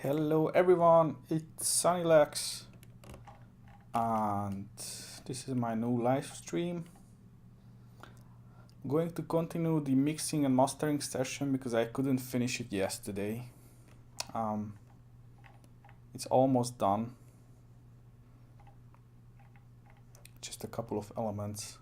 Hello everyone, it's Sunnylex and this is my new live stream. I'm going to continue the mixing and mastering session because I couldn't finish it yesterday. It's almost done. Just a couple of elements.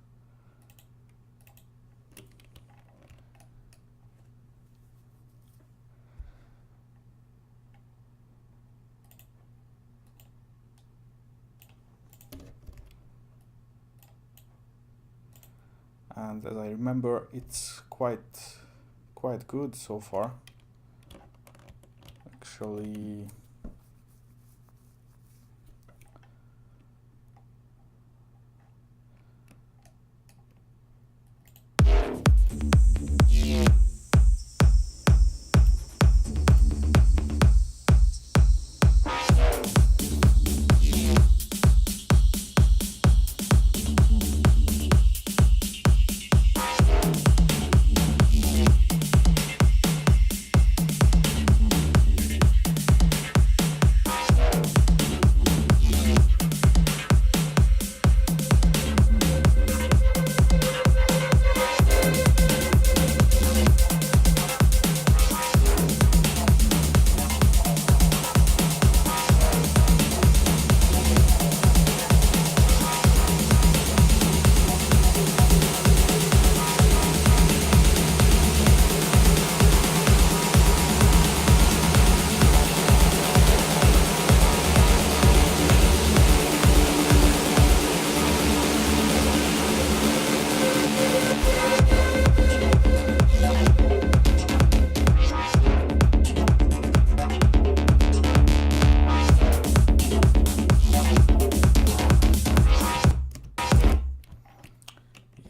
And as I remember, it's quite good so far. Actually,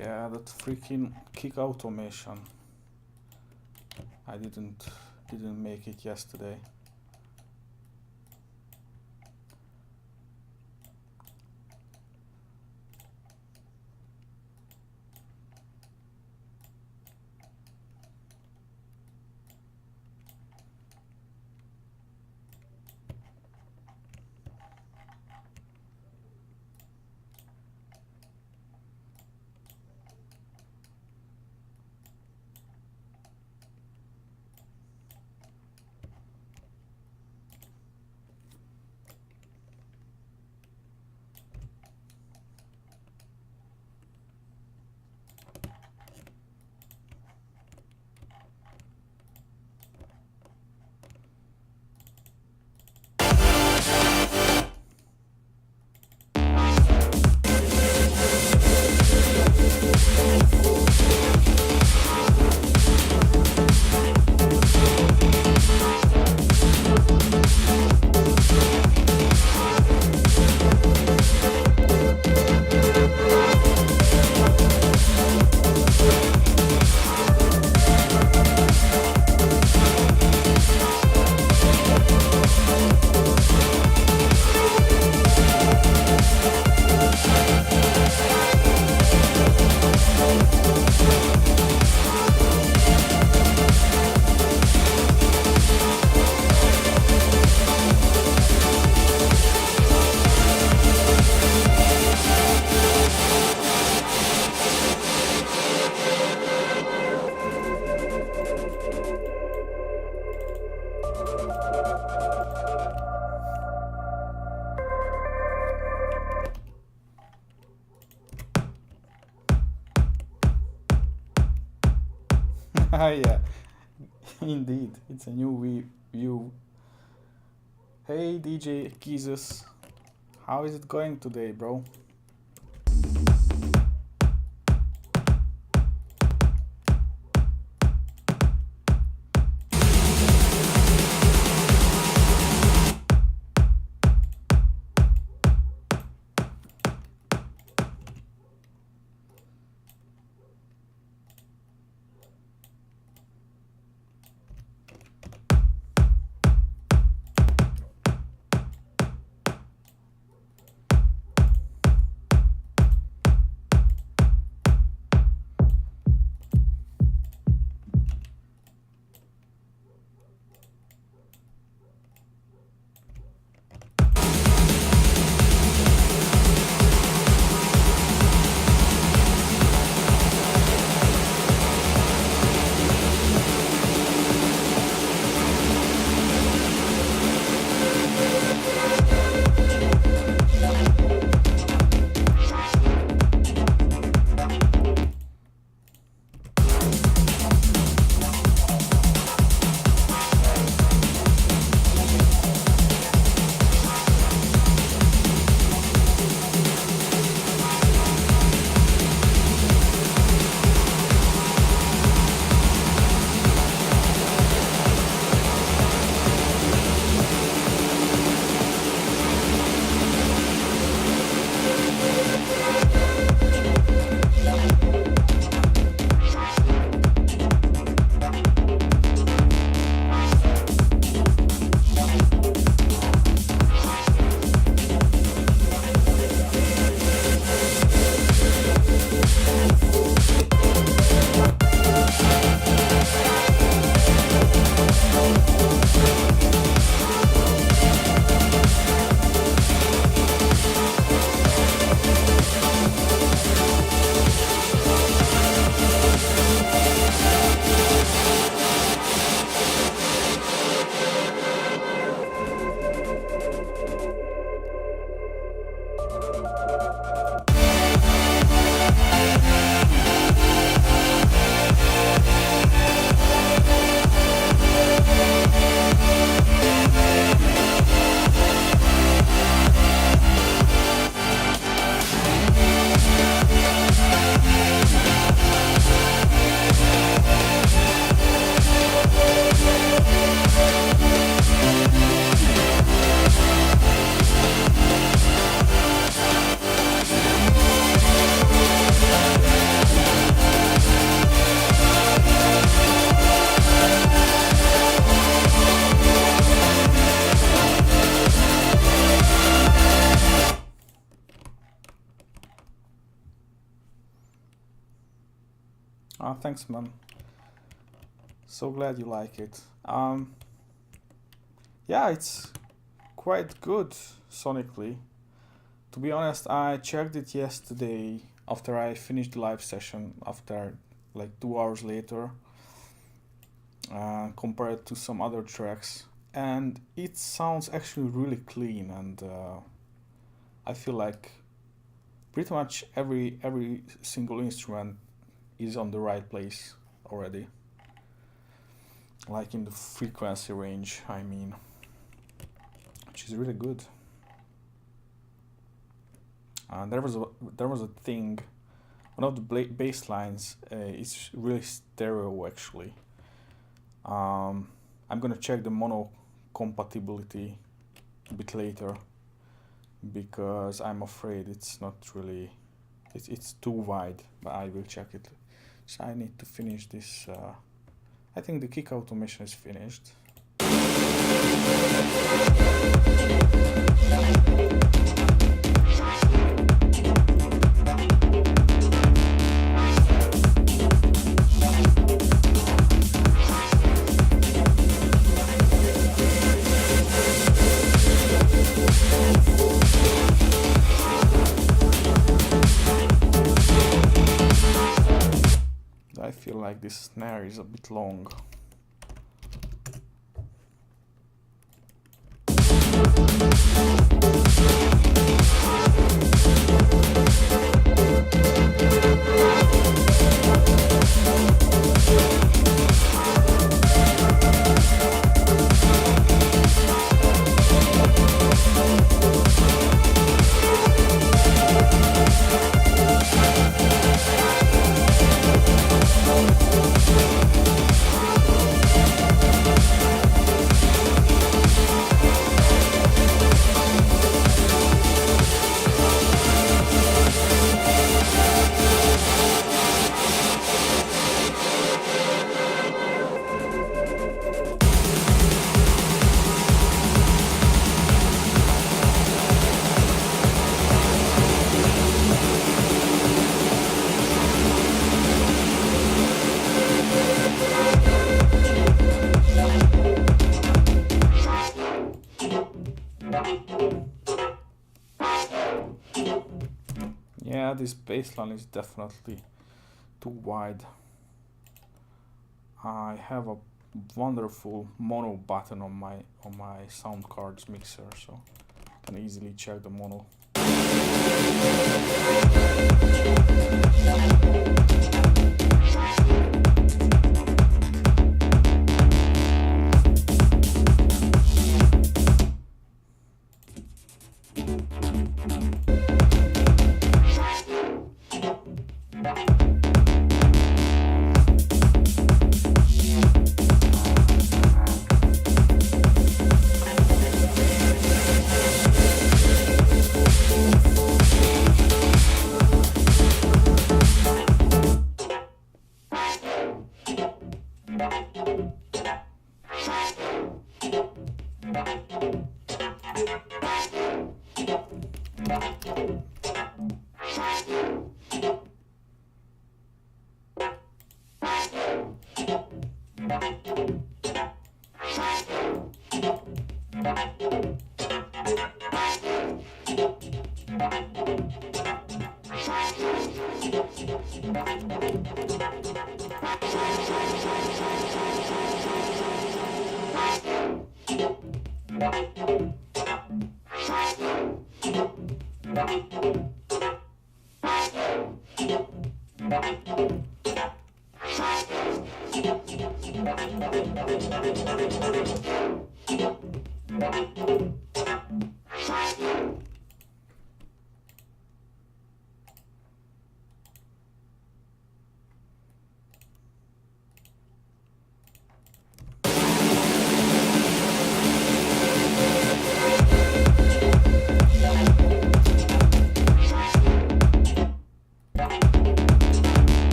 yeah, that freaking kick automation. I didn't make it yesterday. Yeah, indeed, it's a new view. Hey DJ Jesus, how is it going today, bro? thanks, man. So glad you like it. Yeah, it's quite good sonically. To be honest, I checked it yesterday after I finished the live session, after like 2 hours later, compared to some other tracks, and it sounds actually really clean, and I feel like pretty much every single instrument is on the right place already, like in the frequency range, I mean, which is really good. There was a thing, one of the bass lines is really stereo actually. I'm gonna check the mono compatibility a bit later, because I'm afraid it's not really, it's too wide, but I will check it. So I need to finish this. I think the kick automation is finished. I feel like this snare is a bit long. Yeah, this bassline is definitely too wide. I have a wonderful mono button on my sound card's mixer, so I can easily check the mono.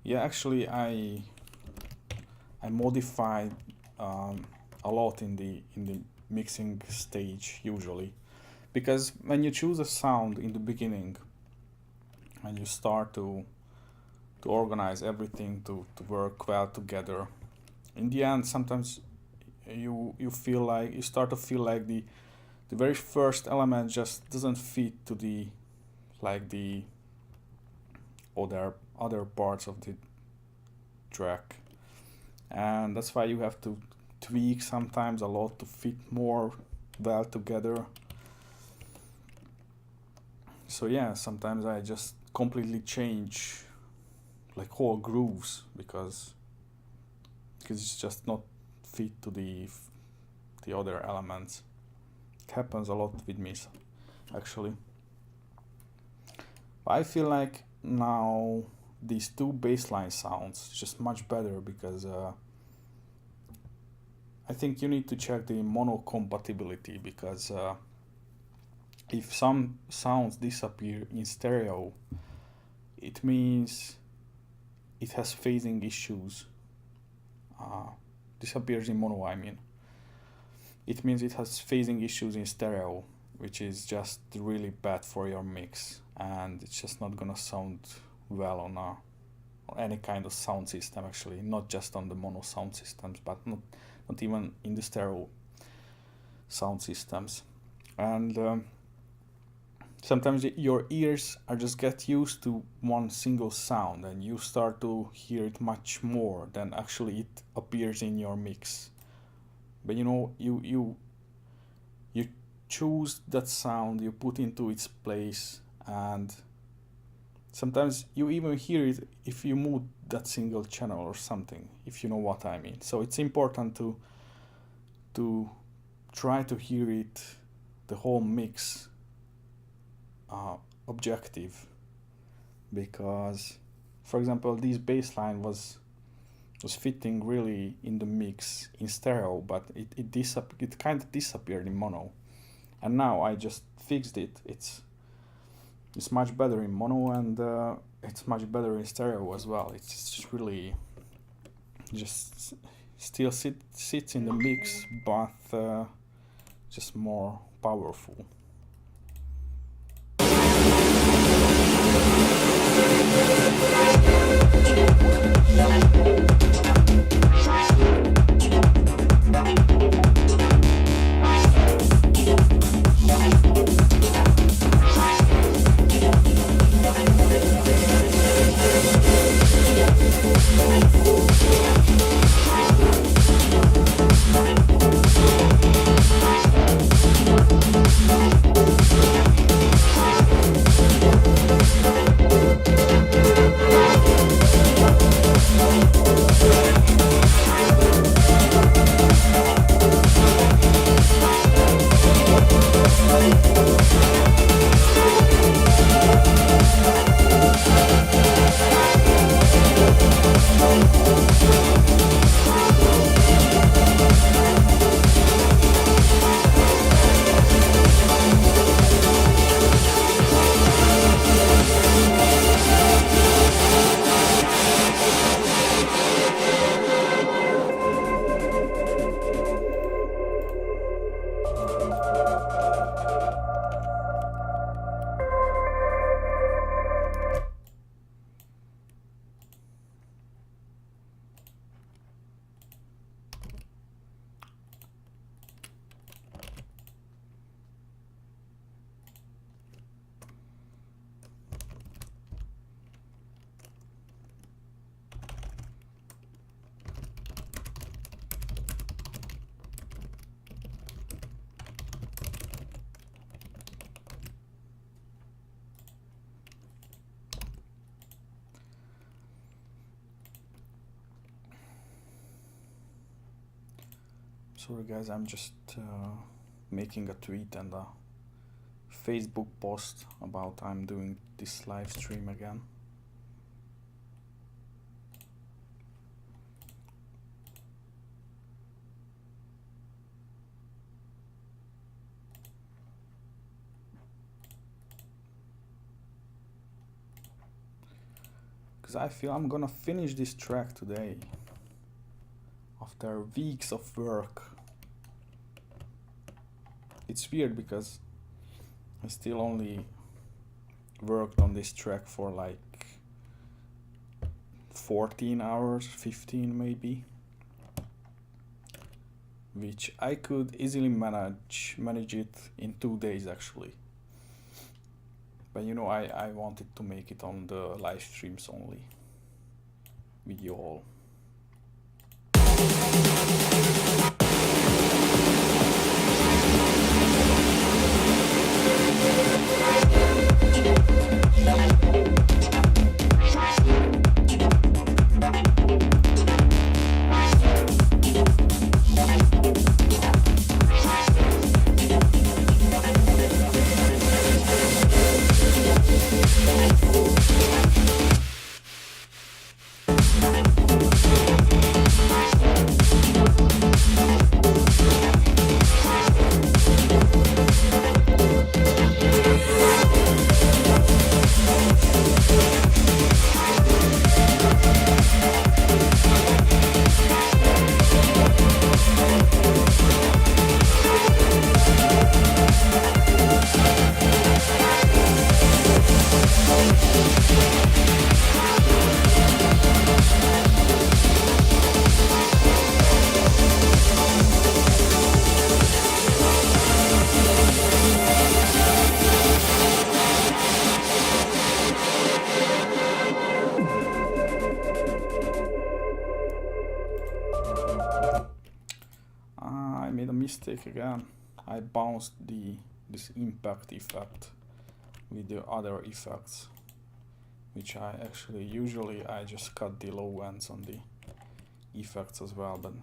Yeah, actually I modified a lot in the mixing stage usually, because when you choose a sound in the beginning and you start to organize everything to work well together, in the end sometimes you feel like you start to feel like the very first element just doesn't fit to the other parts of the track, and that's why you have to tweak sometimes a lot to fit more well together. So yeah, sometimes I just completely change like whole grooves because it's just not fit to the other elements. It happens a lot with me actually. I feel like now these two bassline sounds just much better because I think you need to check the mono compatibility, because if some sounds disappear in stereo, it means it has phasing issues. Disappears in mono, I mean. It means it has phasing issues in stereo, which is just really bad for your mix, and it's just not gonna sound well on any kind of sound system, actually, not just on the mono sound systems, but not even in the stereo sound systems. And sometimes your ears are just get used to one single sound and you start to hear it much more than actually it appears in your mix. But you know, you choose that sound, you put into its place, and sometimes you even hear it if you move that single channel or something, if you know what I mean. So it's important to try to hear it, the whole mix, objective, because for example this bass line was fitting really in the mix in stereo, but it kind of disappeared in mono, and now I just fixed it. It's much better in mono, and it's much better in stereo as well. It's just really just still sits in the mix, but just more powerful. Sorry guys, I'm just making a tweet and a Facebook post about I'm doing this live stream again. because I feel I'm gonna finish this track today after weeks of work. It's weird because I still only worked on this track for like 14 hours, 15 maybe, which I could easily manage it in 2 days actually. But you know, I wanted to make it on the live streams only with you all. I made a mistake again. I bounced this impact effect with the other effects, which I actually usually I just cut the low ends on the effects as well, but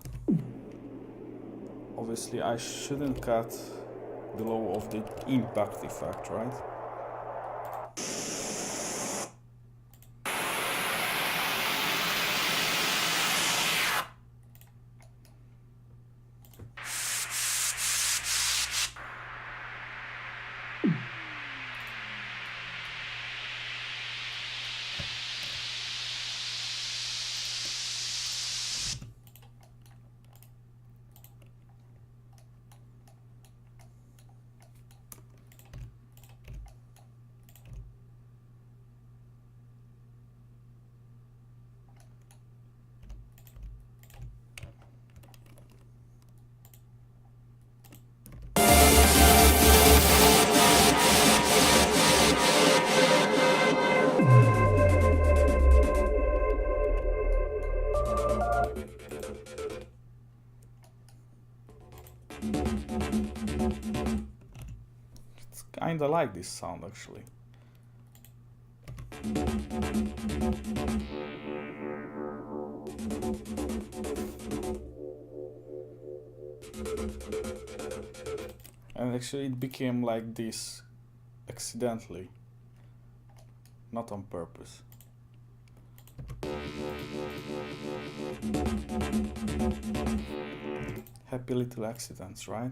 obviously I shouldn't cut the low of the impact effect, right? Kinda like this sound actually. And actually it became like this accidentally, not on purpose. Happy little accidents, right?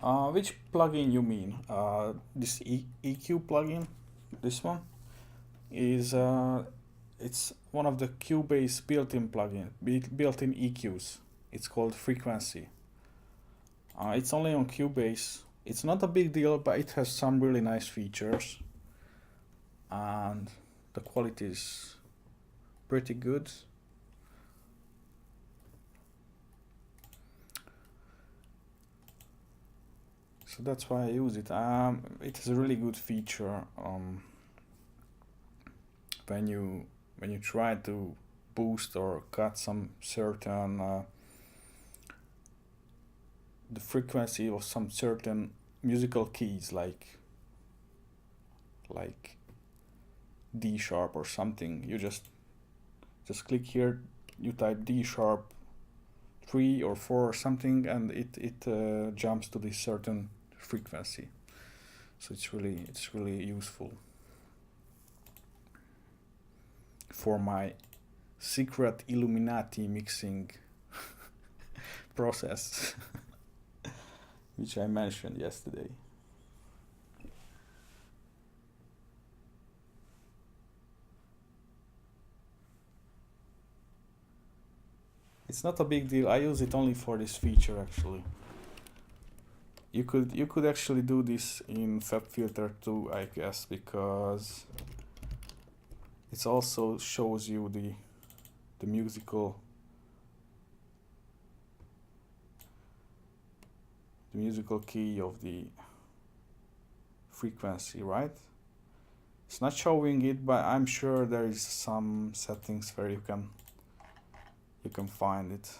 Which plugin you mean? This EQ plugin, this one, is it's one of the Cubase built-in plugin, built-in EQs. It's called Frequency. It's only on Cubase. It's not a big deal, but it has some really nice features, and the quality is pretty good. So that's why I use it. It is a really good feature when you try to boost or cut some certain the frequency of some certain musical keys, like D sharp or something. You just click here, you type D sharp 3 or 4 or something, and it jumps to this certain frequency. So it's really useful for my secret Illuminati mixing process, which I mentioned yesterday. It's not a big deal. I use it only for this feature, actually. You could actually do this in FabFilter too, I guess, because it also shows you the musical key of the frequency, right? It's not showing it, but I'm sure there is some settings where you can find it.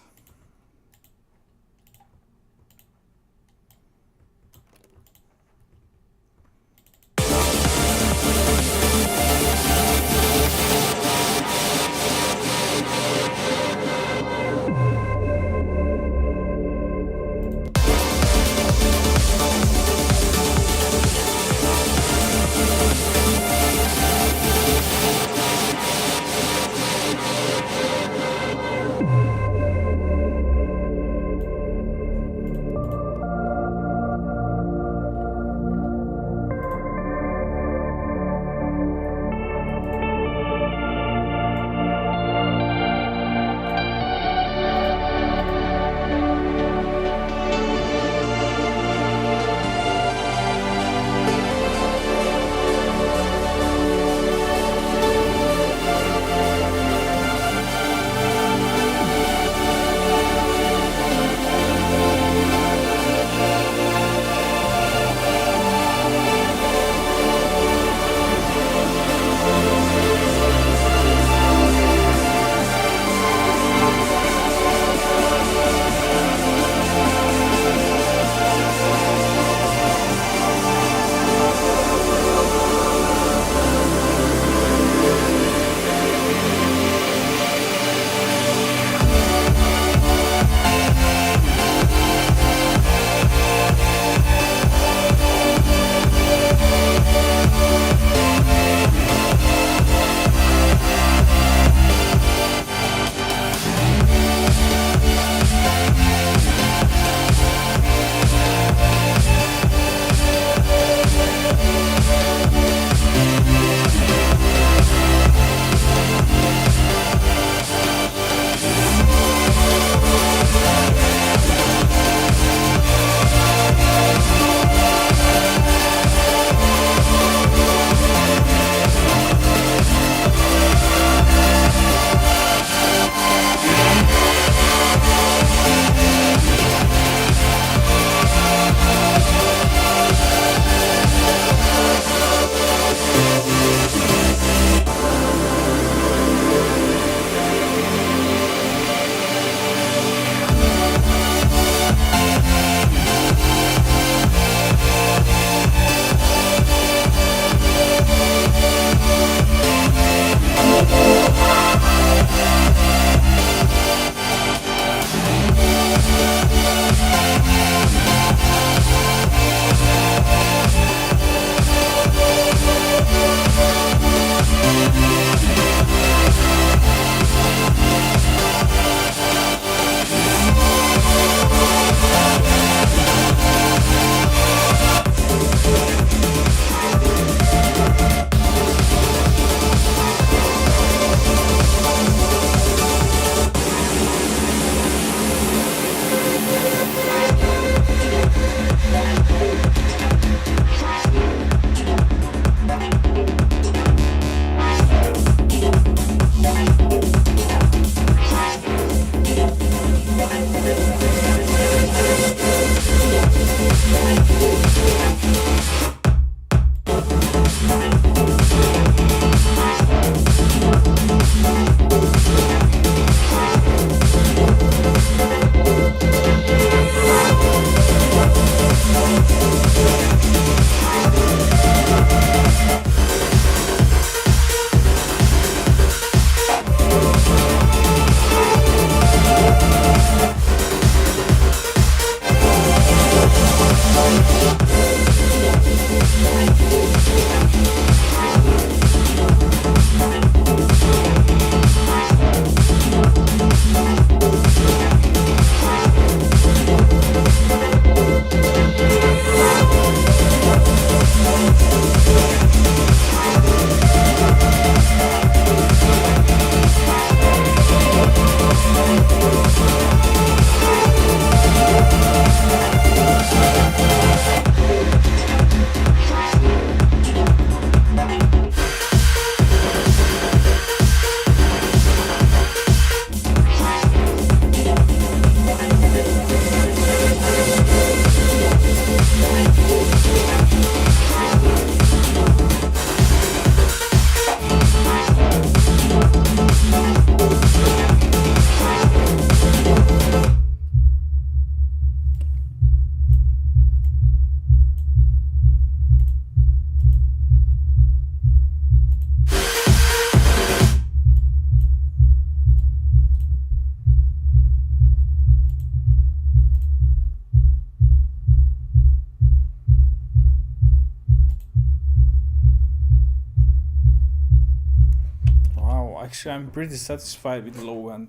Actually, I'm pretty satisfied with the low end.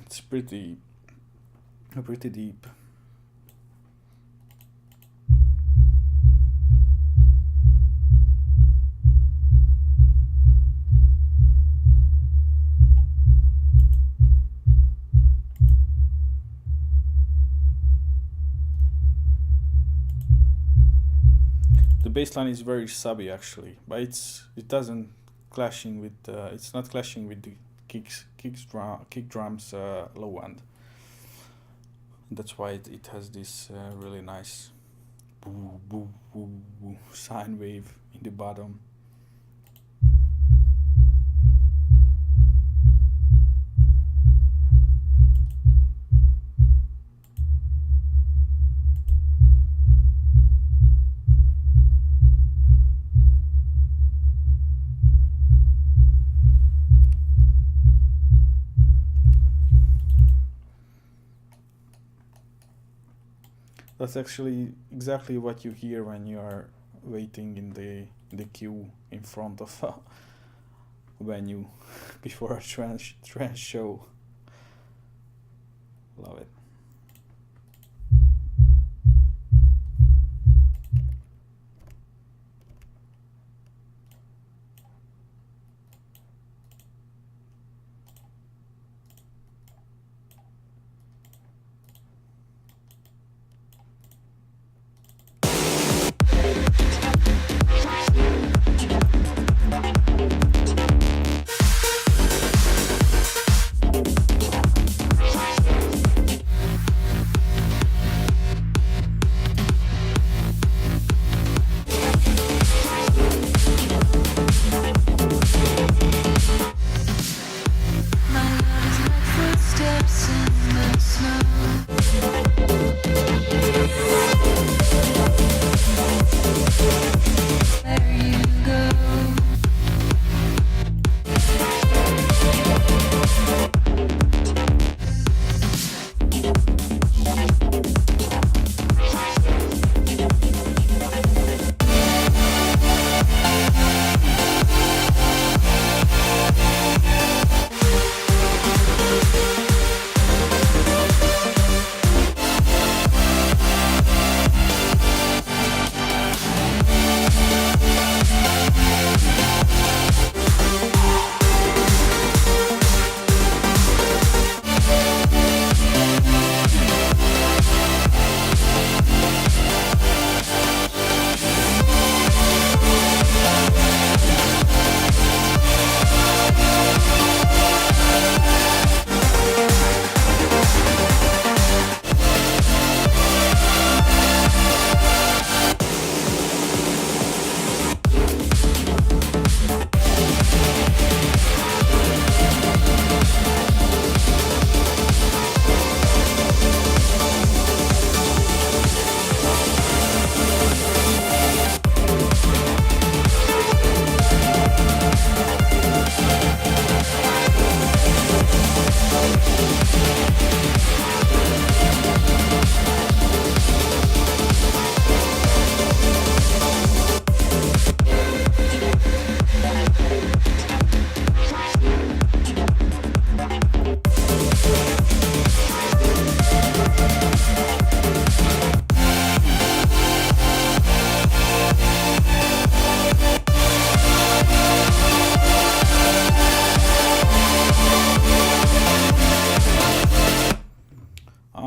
It's pretty deep. The bass line is very subby actually, but it doesn't clashing with it's not clashing with the kick drums low end. That's why it has this really nice boo boo boo boo sine wave in the bottom. That's actually exactly what you hear when you are waiting in the queue in front of a venue before a trance show. Love it.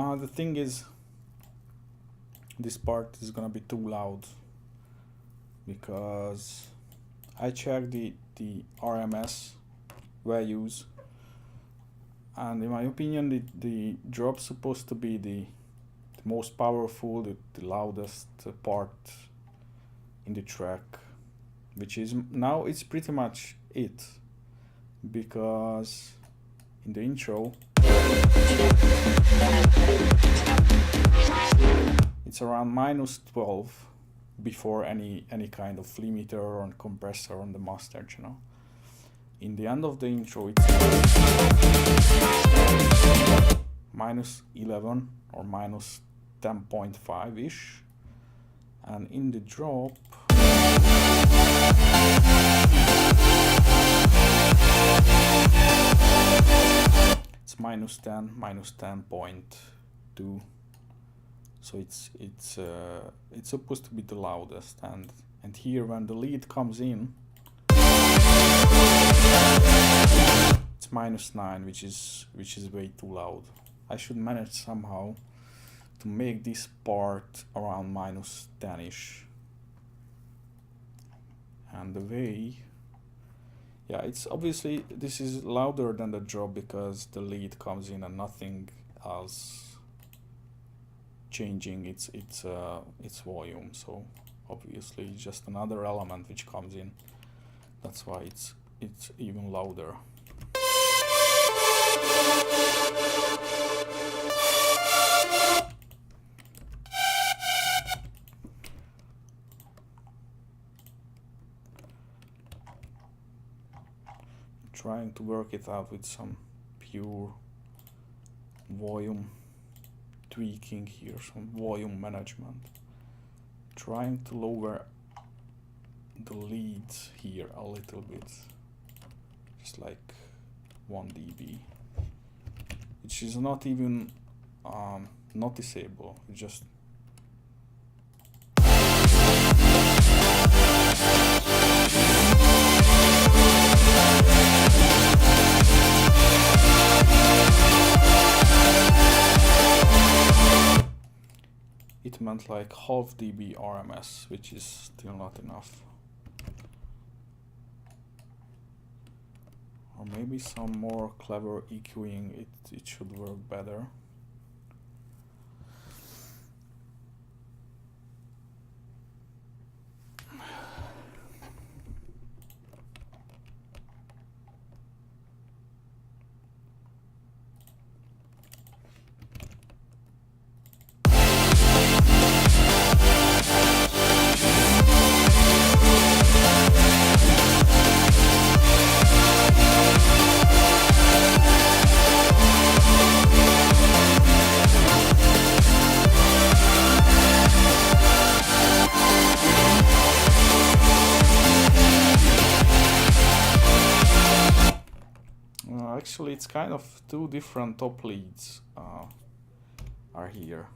The thing is, this part is gonna be too loud because I checked the RMS values, and in my opinion the drop's supposed to be the most powerful, the loudest part in the track, which is now it's pretty much it, because in the intro it's around -12 before any kind of limiter or compressor on the master channel. In the end of the intro it's -11 or -10.5 ish, and in the drop it's -10, -10.2. So it's supposed to be the loudest, and here when the lead comes in it's -9, which is way too loud. I should manage somehow to make this part around -10ish. And the way, yeah, it's obviously this is louder than the drop because the lead comes in and nothing else changing its volume. So obviously it's just another element which comes in. That's why it's even louder. Trying to work it out with some pure volume tweaking here, some volume management. Trying to lower the leads here a little bit, just like 1 dB, which is not even noticeable. It's just it meant like half dB RMS, which is still not enough. Or maybe some more clever EQing, it should work better. Actually, it's kind of two different top leads are here.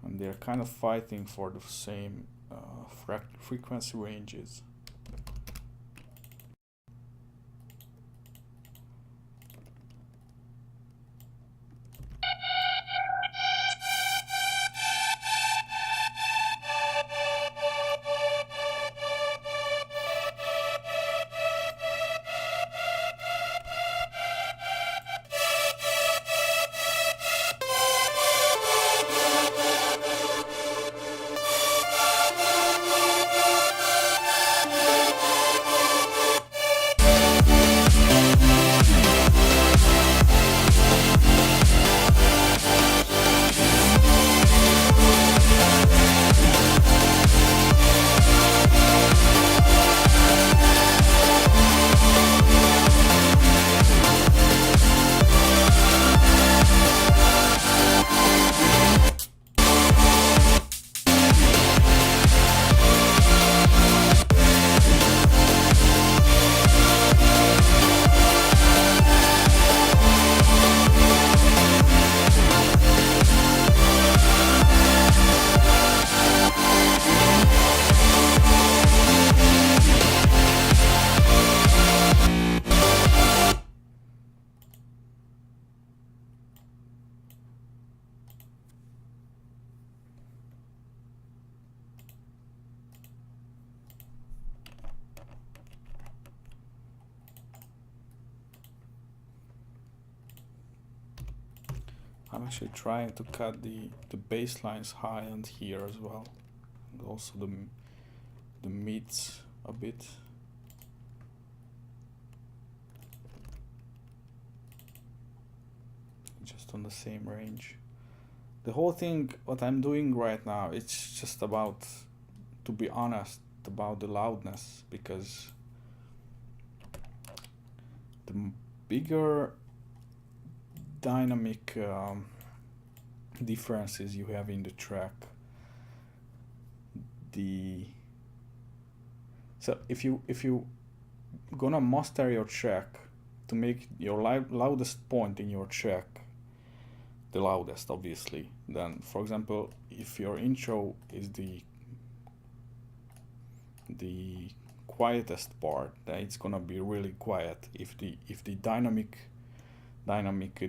And they're kind of fighting for the same frequency ranges. I'm actually trying to cut the bass lines high and here as well, and also the mids a bit. Just on the same range. The whole thing, what I'm doing right now, it's just about, to be honest, about the loudness, because the bigger dynamic differences you have in the track, so if you gonna master your track to make your loudest point in your track the loudest, obviously, then for example, if your intro is the quietest part, then it's gonna be really quiet if the dynamic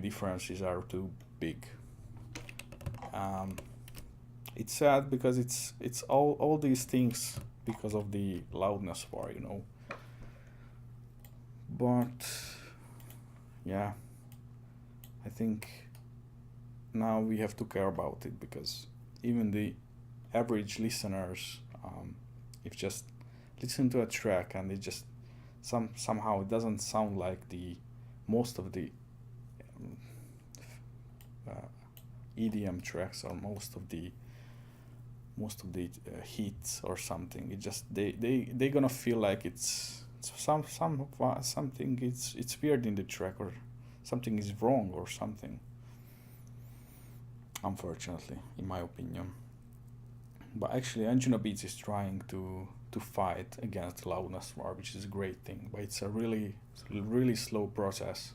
differences are too big. It's sad because it's all these things because of the loudness part, you know. But yeah, I think now we have to care about it, because even the average listeners, if just listen to a track and it just somehow it doesn't sound like the most of the EDM tracks, or most of the hits or something, it just they gonna feel like it's something it's weird in the track, or something is wrong or something, unfortunately, in my opinion. But actually Anjunabeats is trying to fight against loudness war, which is a great thing, but it's a really slow process.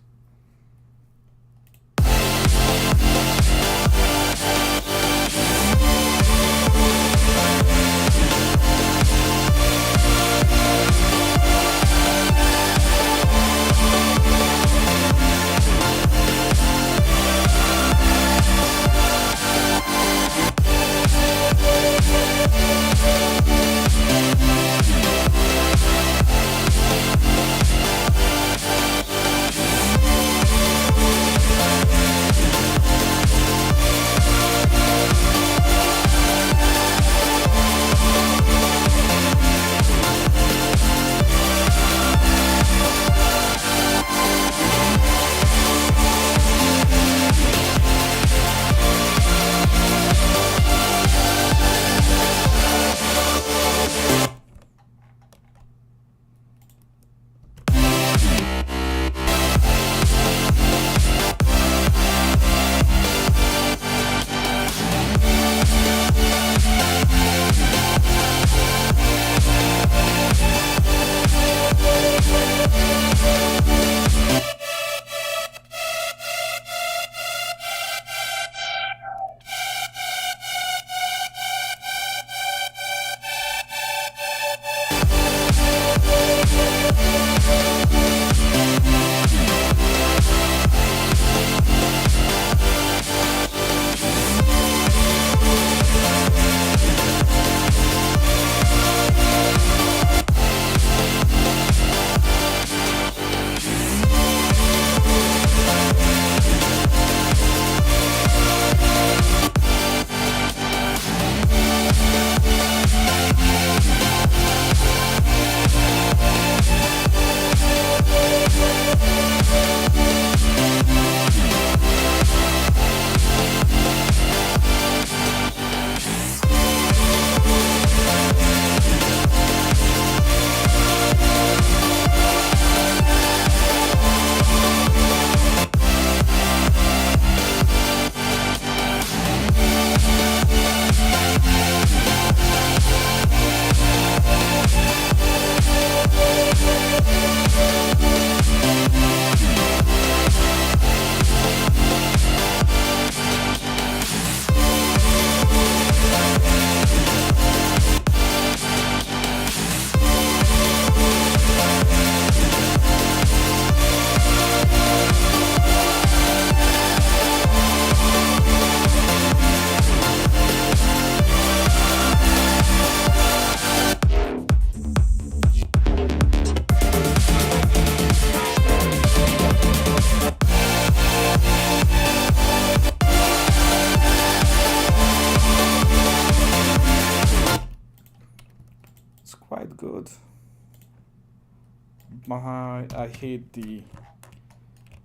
I hate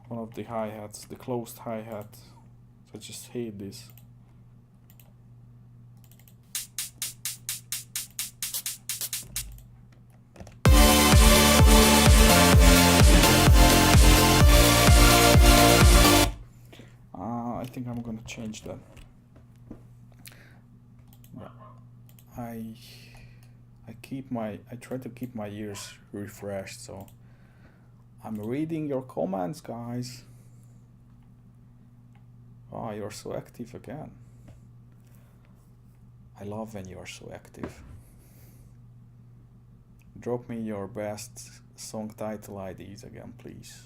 one of the hi-hats, the closed hi-hat. So I just hate this. I think I'm gonna change that. I try to keep my ears refreshed, so I'm reading your comments, guys. Oh, you're so active again. I love when you're so active. Drop me your best song title IDs again, please.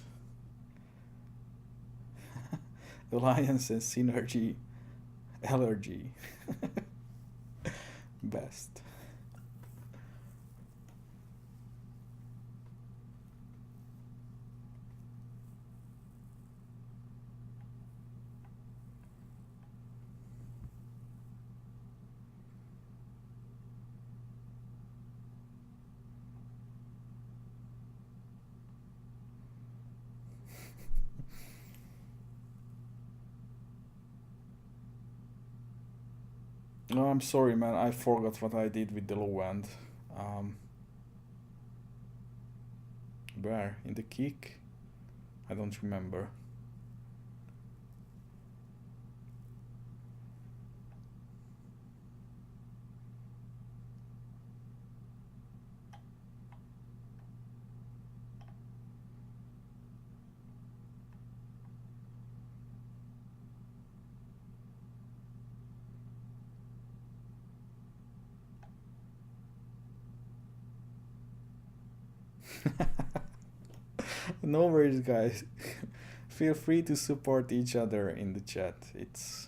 Alliance and Synergy Allergy. Best. No, I'm sorry, man. I forgot what I did with the low end. Where? In the kick? I don't remember. No worries, guys. Feel free to support each other in the chat. It's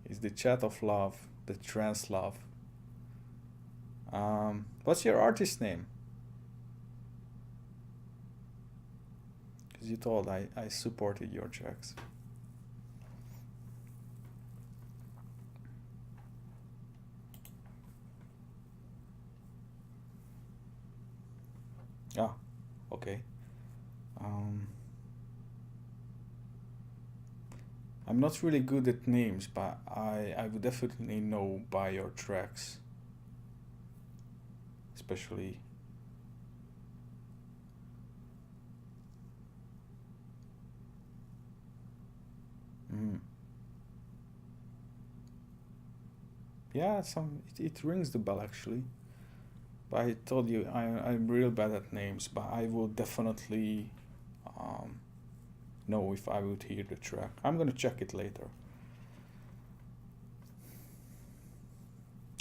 the chat of love, the trans love. What's your artist name? Because you told I supported your tracks. Ah, okay. I'm not really good at names, but I would definitely know by your tracks. Especially yeah, it rings the bell actually. But I told you I'm real bad at names, but I will definitely know if I would hear the track. I'm gonna check it later.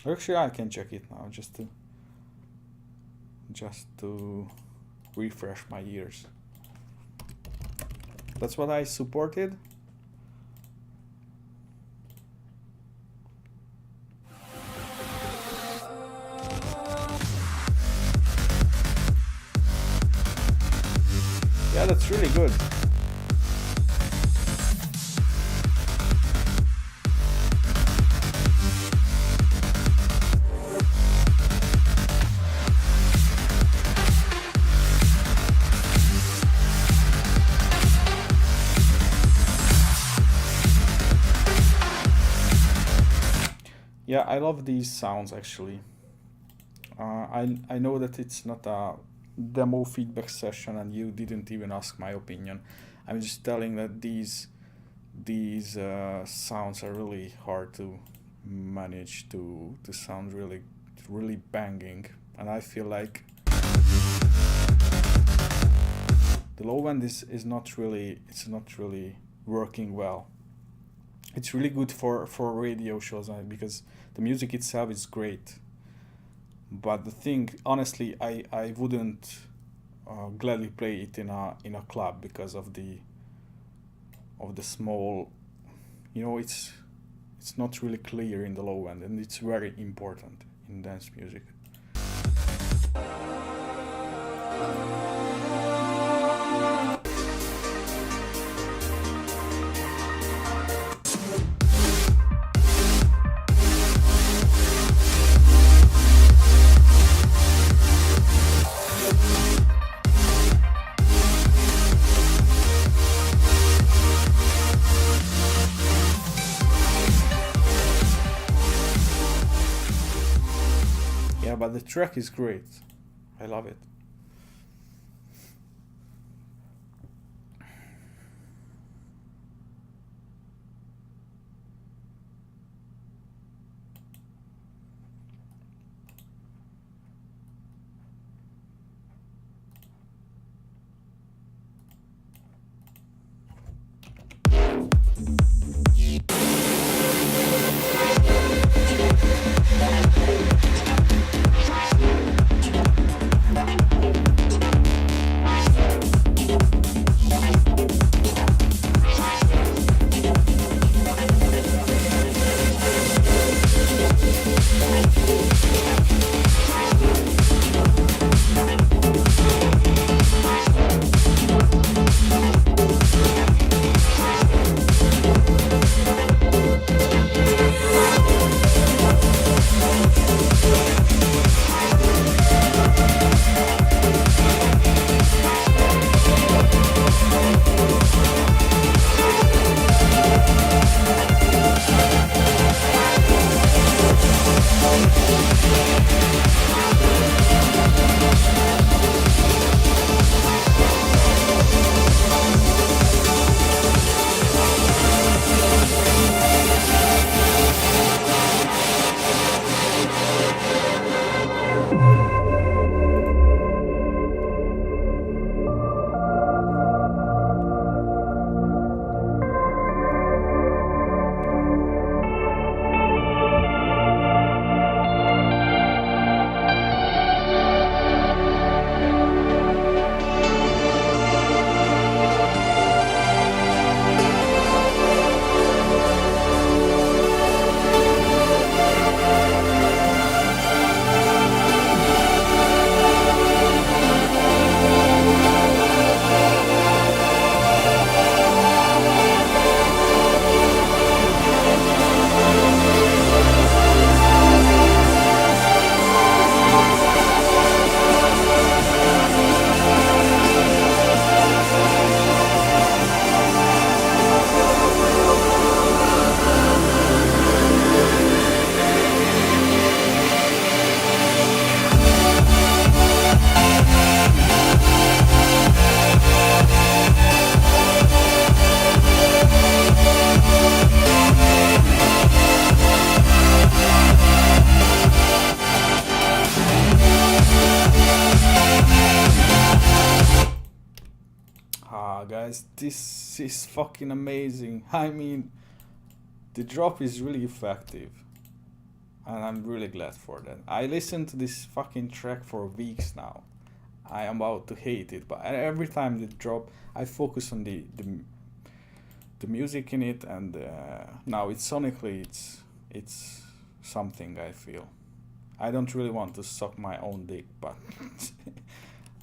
Actually, I can check it now just to refresh my ears. That's what I supported. Yeah, that's really good. Yeah, I love these sounds actually. I know that it's not a demo feedback session and you didn't even ask my opinion. I'm just telling that these sounds are really hard to manage to sound really banging, and I feel like the low end is not really working well. It's really good for radio shows because the music itself is great. But the thing, honestly, I wouldn't gladly play it in a club because of the small, it's not really clear in the low end, and it's very important in dance music. but the track is great. I love it. Guys, this is fucking amazing. I mean, the drop is really effective, and I'm really glad for that. I listened to this fucking track for weeks now. I am about to hate it, but every time the drop, I focus on the music in it, and now it's sonically it's something. I feel I don't really want to suck my own dick, but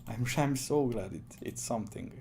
I'm so glad it's something.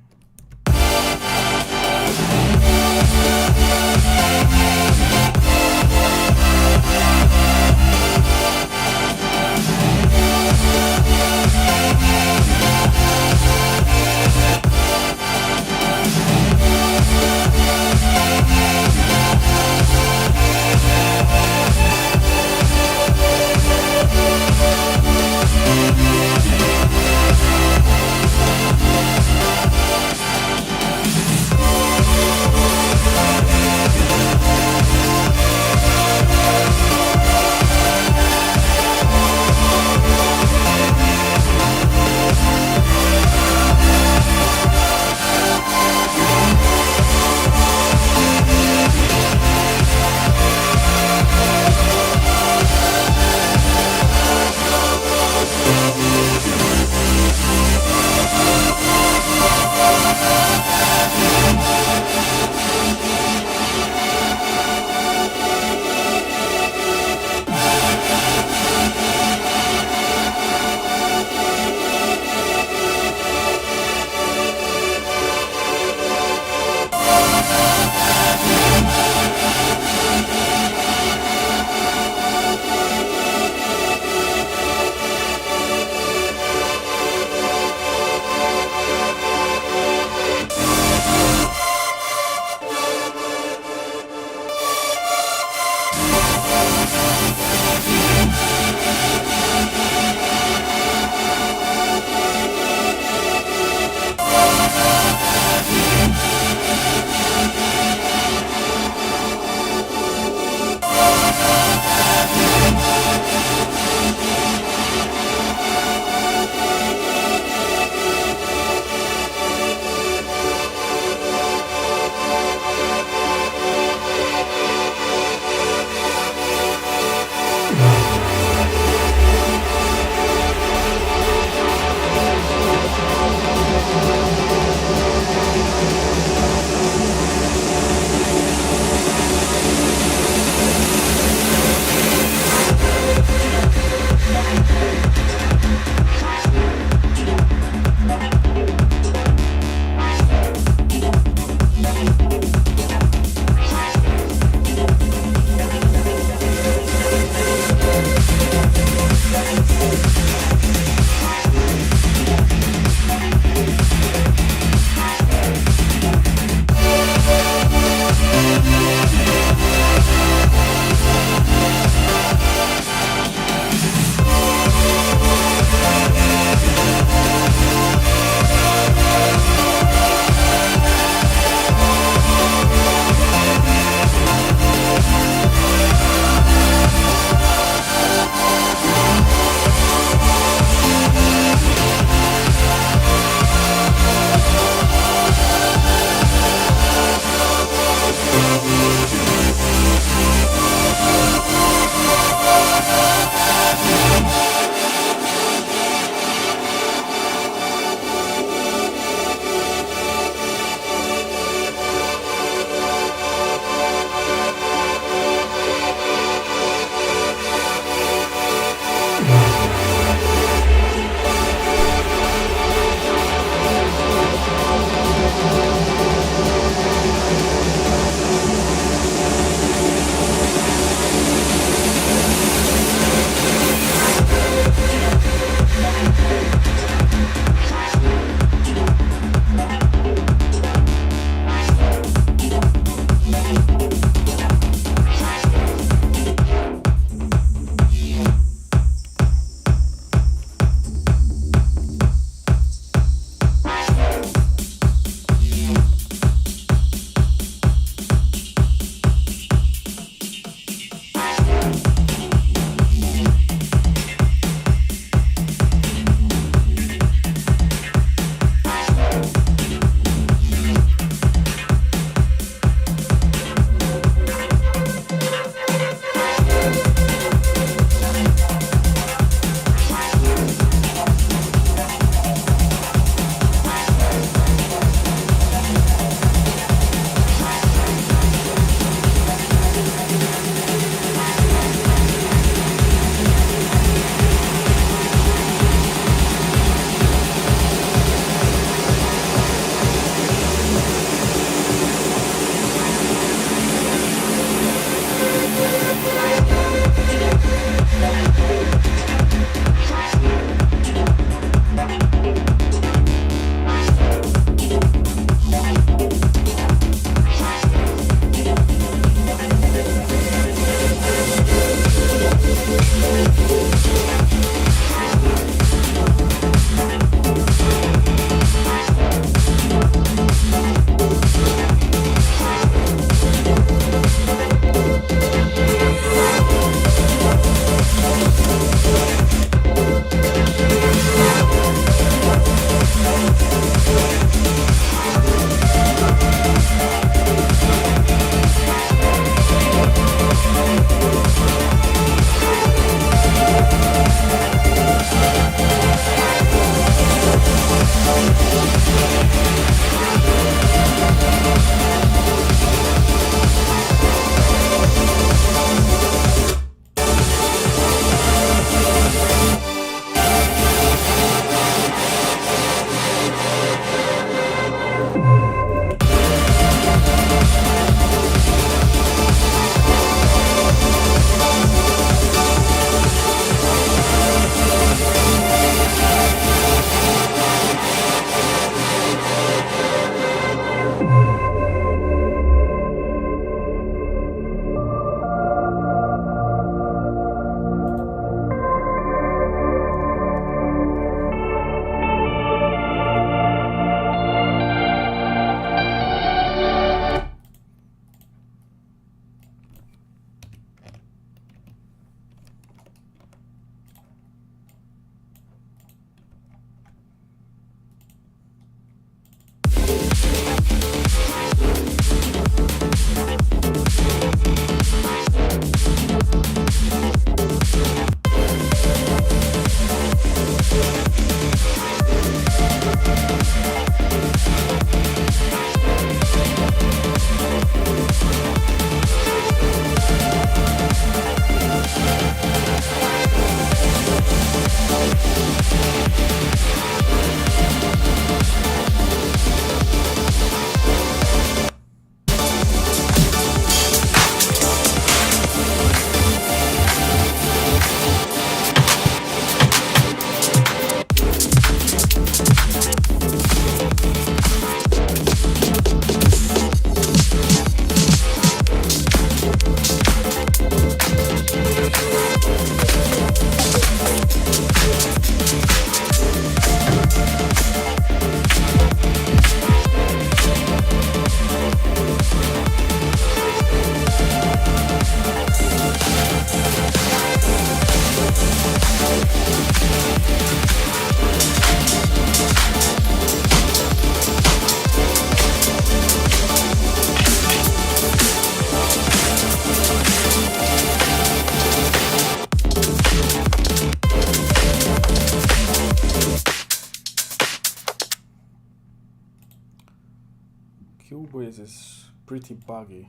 Cubase is pretty buggy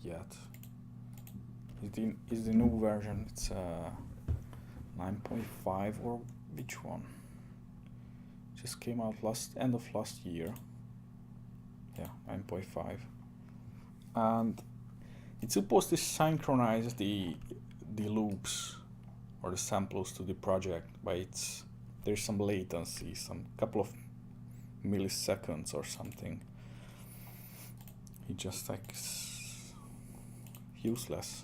yet. Is the new version? It's 9.5 or which one? Just came out end of last year. Yeah, 9.5, and it's supposed to synchronize the loops or the samples to the project, but there's some latency, some couple of milliseconds or something. It just like useless.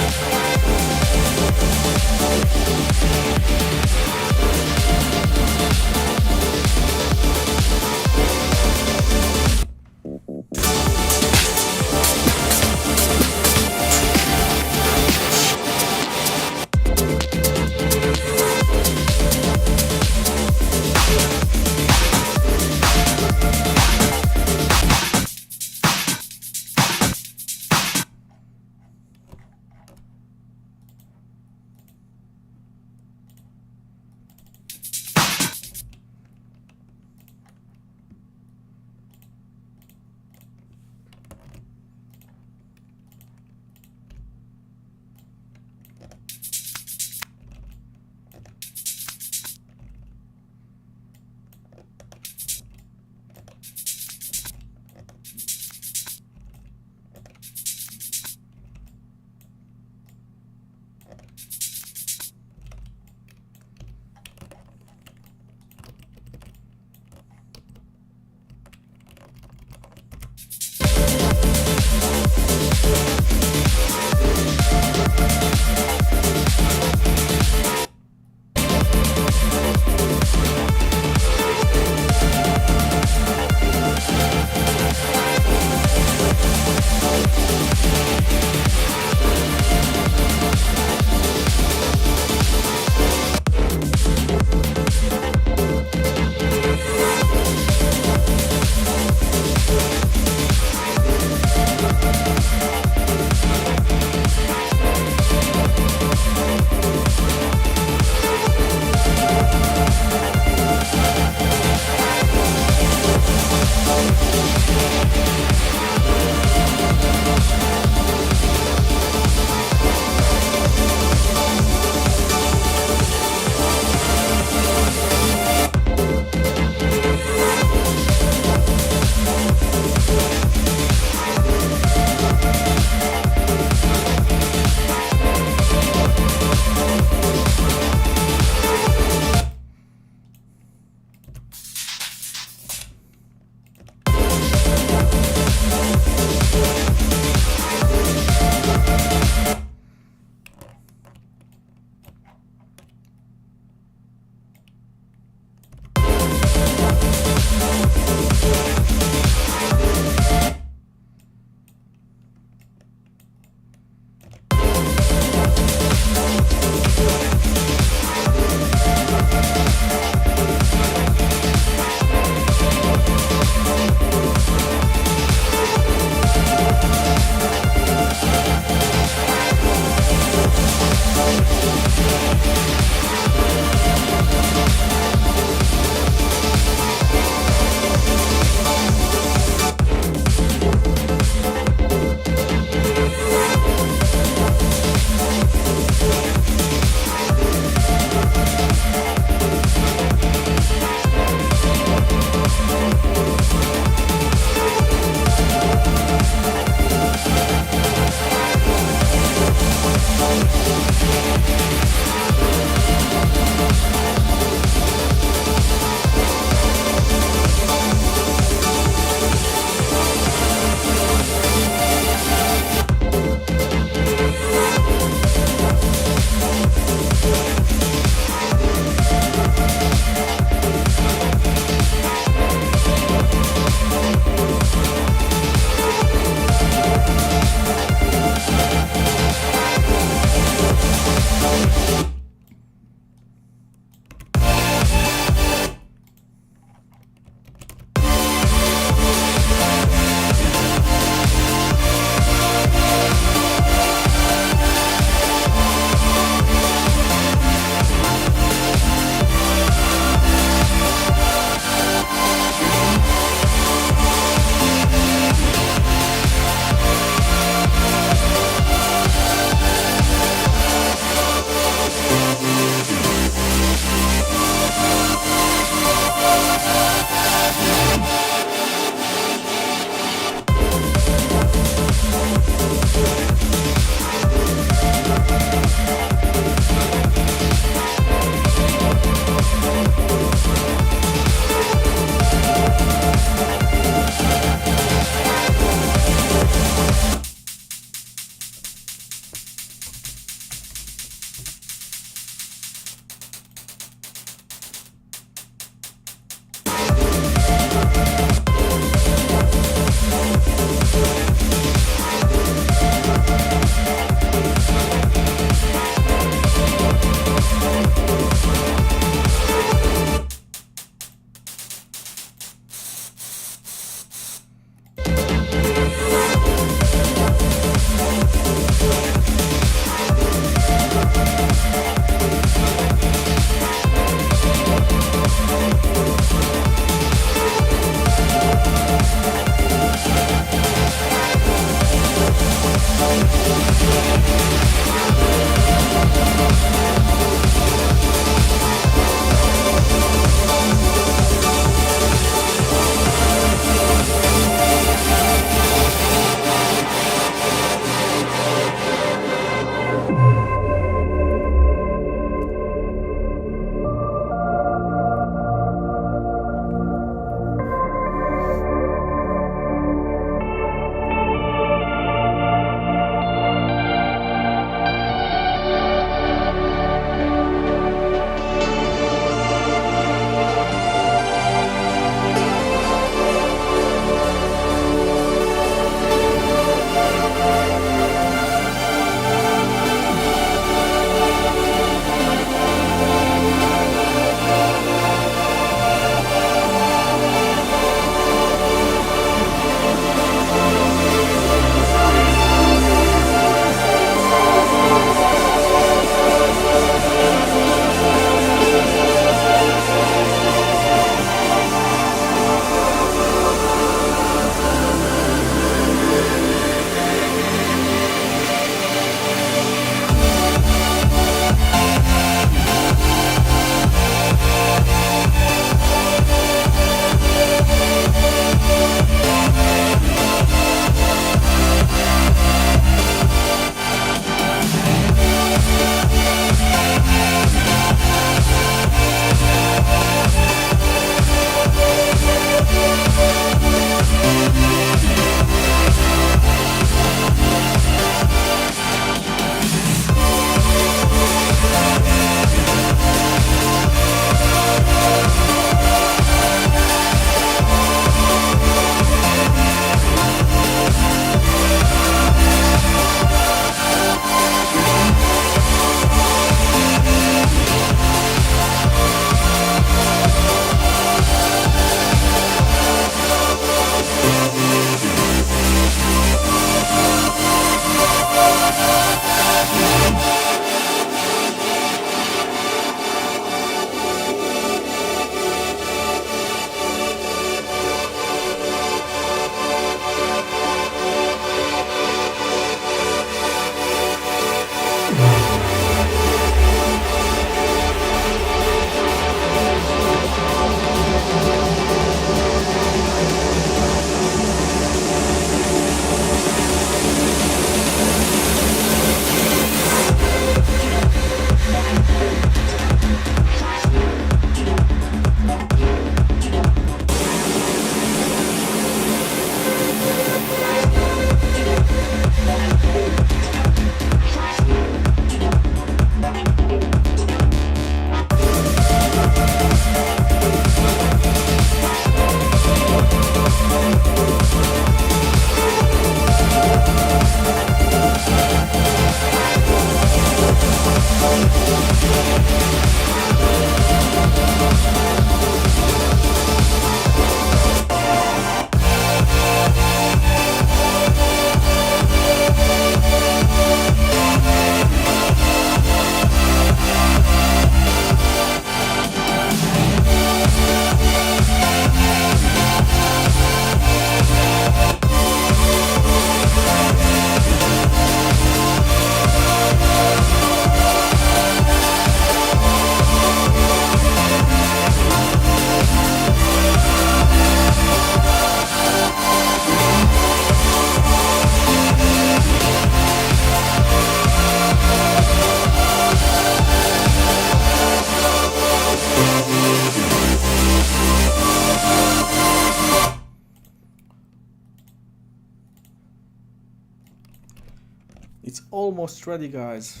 It's almost ready, guys.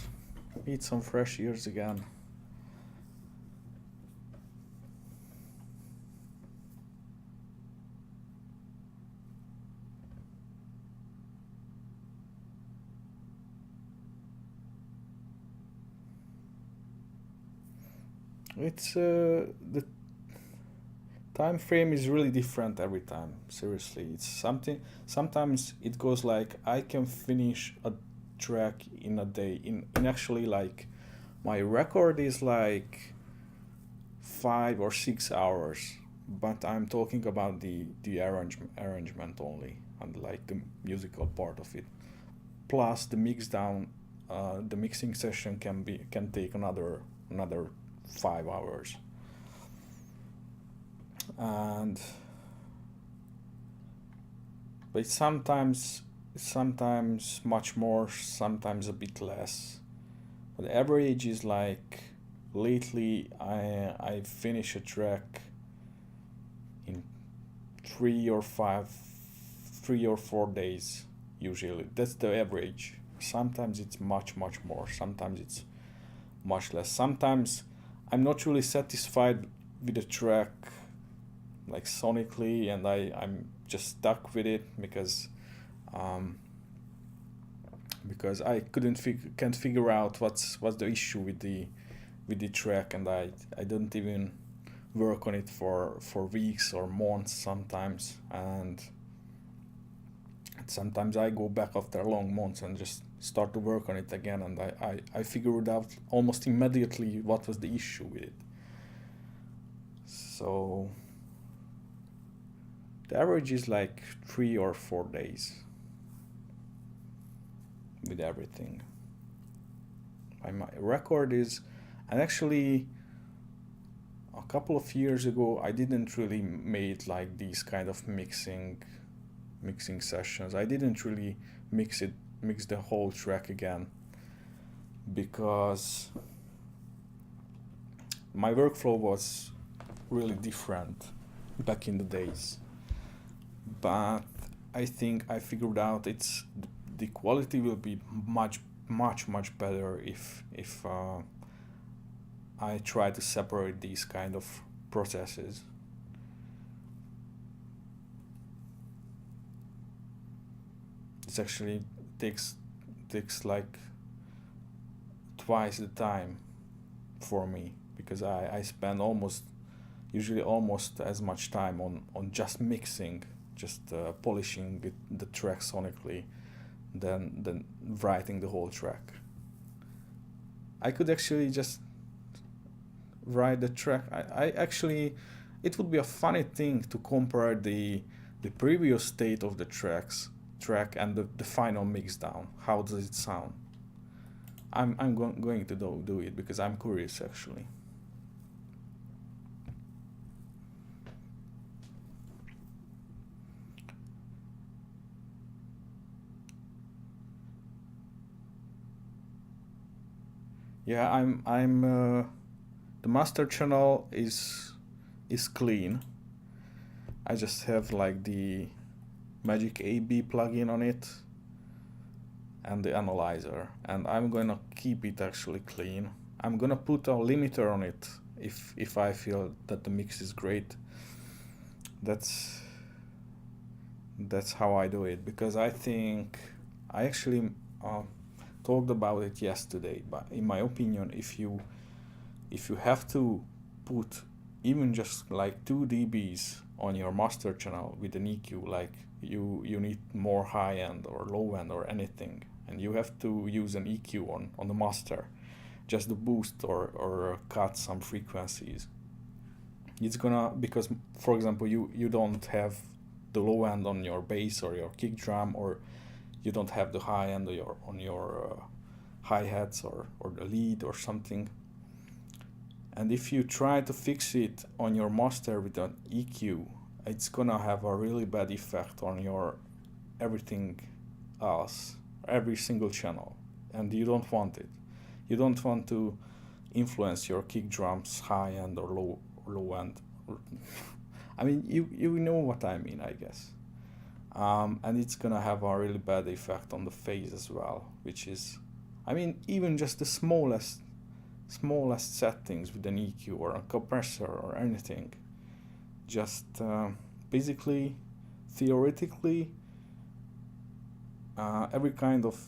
Eat some fresh ears again. It's the time frame is really different every time. Seriously, it's something. Sometimes it goes like I can finish a track in a day. In actually like my record is like 5 or 6 hours, but I'm talking about the arrangement only and like the musical part of it. Plus the mix down, the mixing session can take another 5 hours, and but sometimes much more, sometimes a bit less. But the average is like lately I finish a track in 3 or 4 days usually. That's the average. Sometimes it's much more. Sometimes it's much less. Sometimes I'm not really satisfied with the track like sonically, and I'm just stuck with it um, because I can't figure out what's the issue with the track, and I don't even work on it for weeks or months sometimes, and sometimes I go back after long months and just start to work on it again, and I figured out almost immediately what was the issue with it. So the average is like 3 or 4 days with everything. My record is, and actually a couple of years ago I didn't really made like these kind of mixing sessions. I didn't really mix the whole track again because my workflow was really different back in the days. But I think I figured out the quality will be much better if I try to separate these kind of processes. It actually takes like twice the time for me because I spend usually almost as much time on just mixing, just polishing the track sonically than writing the whole track. I could actually just write the track. I actually, it would be a funny thing to compare the previous state of the track and the final mix down. How does it sound? I'm going to do it because I'm curious actually. Yeah, I'm the master channel is clean. I just have like the Magic AB plugin on it and the analyzer, and I'm gonna keep it actually clean. I'm gonna put a limiter on it if I feel that the mix is great. That's how I do it because I think I actually talked about it yesterday. But in my opinion, if you have to put even just like 2 dBs on your master channel with an EQ, like you need more high end or low end or anything, and you have to use an EQ on the master just to boost or cut some frequencies. It's gonna, because for example you don't have the low end on your bass or your kick drum, or you don't have the high end on your hi-hats or the lead or something. And if you try to fix it on your master with an EQ, it's gonna have a really bad effect on your everything else, every single channel, and you don't want it. You don't want to influence your kick drums high end or low end. I mean, you know what I mean, I guess. and it's gonna have a really bad effect on the phase as well, which is, I mean, even just the smallest settings with an EQ or a compressor or anything, just basically, theoretically, every kind of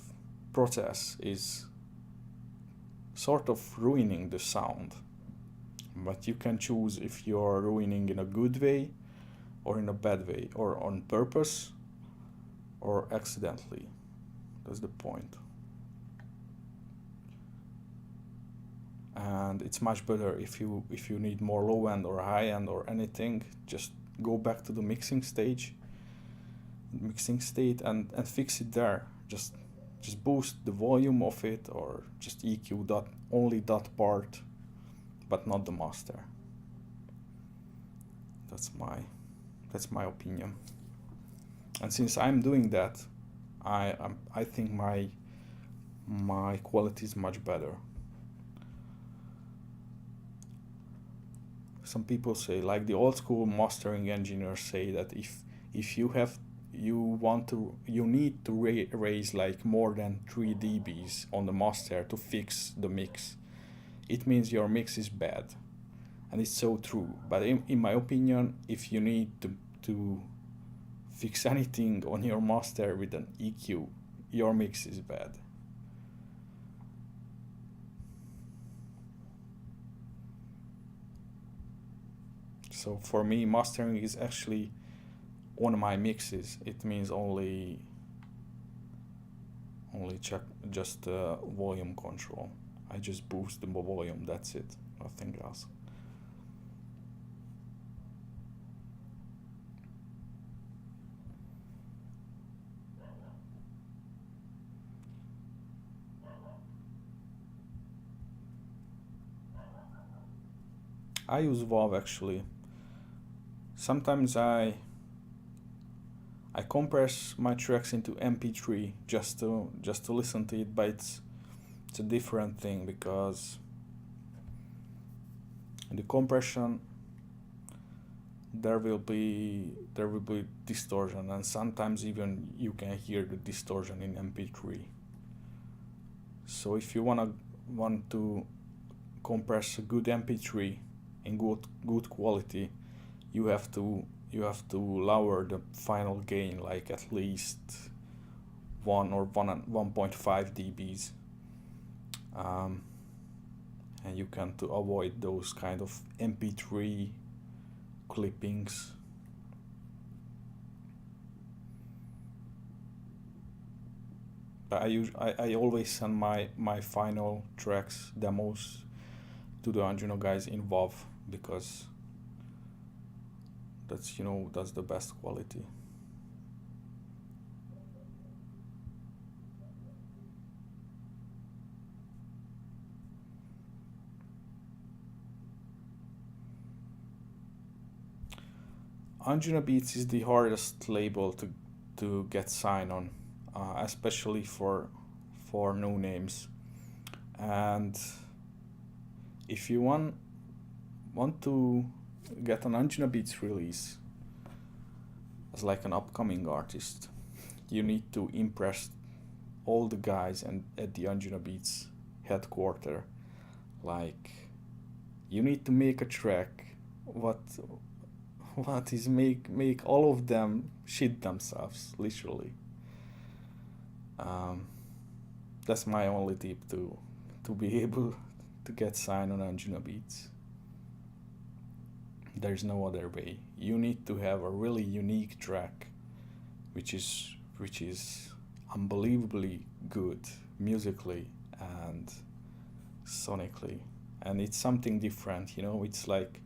process is sort of ruining the sound, but you can choose if you're ruining in a good way or in a bad way, or on purpose or accidentally. That's the point. And it's much better if you need more low end or high end or anything, just go back to the mixing state and fix it there. Just boost the volume of it, or just EQ only that part, but not the master. That's my opinion. And since I'm doing that, I think my quality is much better. Some people say, like the old school mastering engineers say, that if you need to raise like more than 3 dBs on the master to fix the mix, it means your mix is bad. And it's so true. But in my opinion, if you need to fix anything on your master with an EQ, your mix is bad. So for me, mastering is actually on my mixes. It means only check just volume control. I just boost the volume, that's it, nothing else. I use WAV actually. Sometimes I compress my tracks into MP3 just to listen to it, but it's a different thing, because in the compression there will be distortion, and sometimes even you can hear the distortion in MP3. So if you want to compress a good MP3 in good quality, you have to lower the final gain like at least 1 or 1.5 dBs, and you can to avoid those kind of MP3 clippings. I always send my final tracks demos to the Arduino guys in WAV, because that's the best quality. Arduino Beats is the hardest label to get signed on, especially for no names. And if you want to get an Arduino Beats release as like an upcoming artist, you need to impress all the guys at the Arduino Beats headquarters. Like, you need to make a track what is make all of them shit themselves, literally. That's my only tip to be able to get signed on Arduino Beats. There's no other way. You need to have a really unique track, which is unbelievably good musically and sonically, and it's something different. It's like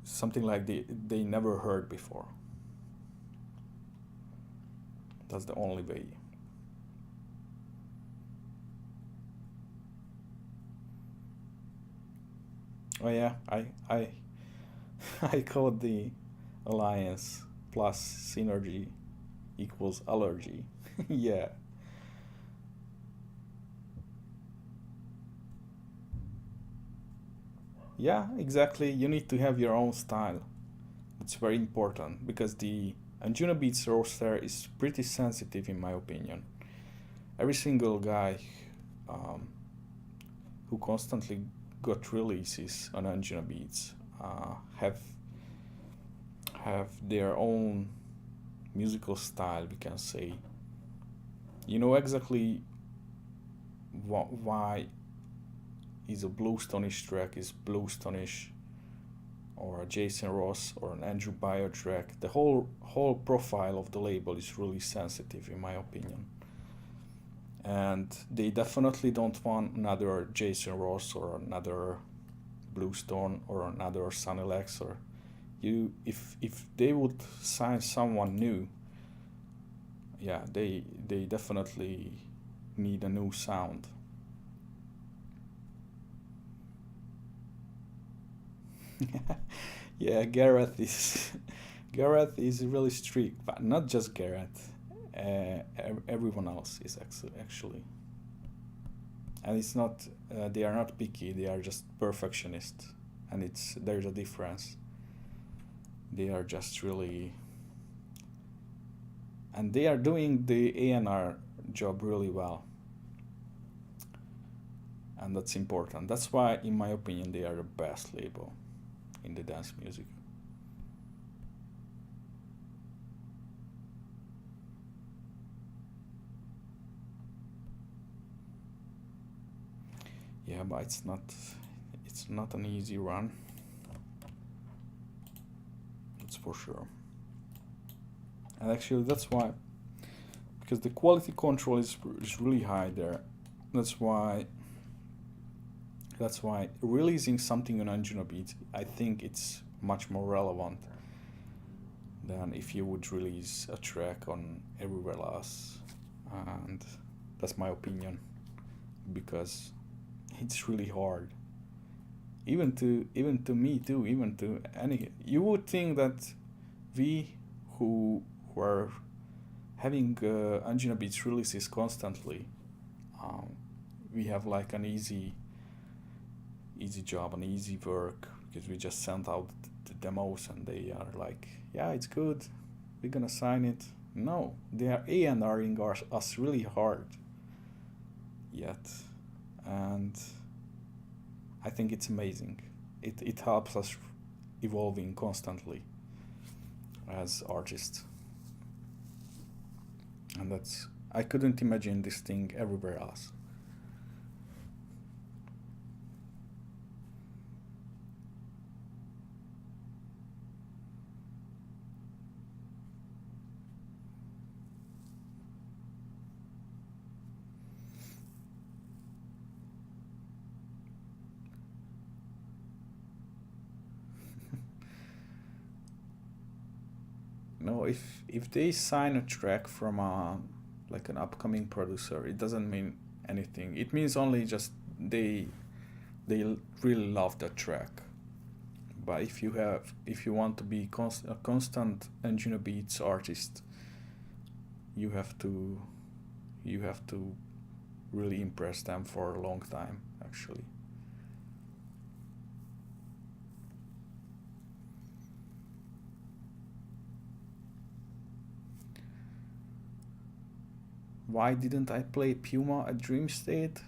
something like they never heard before. That's the only way. Oh yeah, I I called the alliance plus synergy equals allergy. Yeah. Yeah, exactly. You need to have your own style. It's very important, because the Anjunabeats roster is pretty sensitive in my opinion. Every single guy um, who constantly got releases on Anjunabeats have their own musical style, we can say. You know exactly why is a Bluestonish track is Bluestonish, or a Jason Ross or an Andrew Bayer track. The whole profile of the label is really sensitive in my opinion. And they definitely don't want another Jason Ross or another Bluestone or another Sunny Lex, or if they would sign someone new, yeah, they definitely need a new sound. Yeah, Gareth is Gareth is really strict, but not just Gareth. Everyone else is actually, and it's not. They are not picky. They are just perfectionist, and there's a difference. They are just really, and they are doing the A&R job really well, and that's important. That's why, in my opinion, they are the best label in the dance music. Yeah, but it's not an easy run. That's for sure. And actually, that's why, because the quality control is really high there. That's why. That's why releasing something on Anjunabeats, I think it's much more relevant than if you would release a track on everywhere else. And that's my opinion, because it's really hard. Even to me too, even to any. You would think that we who are having Anjunabeats releases constantly, um, we have like an easy job and easy work, because we just send out the demos and they are like, yeah, it's good, we're gonna sign it. No, they are A&Ring us really hard yet, and I think it's amazing. It helps us evolving constantly as artists, and that's, I couldn't imagine this thing everywhere else. No, if they sign a track from a like an upcoming producer, it doesn't mean anything. It means only just they really love that track. But if you want to be a constant Anjunabeats artist, you have to you have to really impress them for a long time actually. Why didn't I play Puma at Dream State?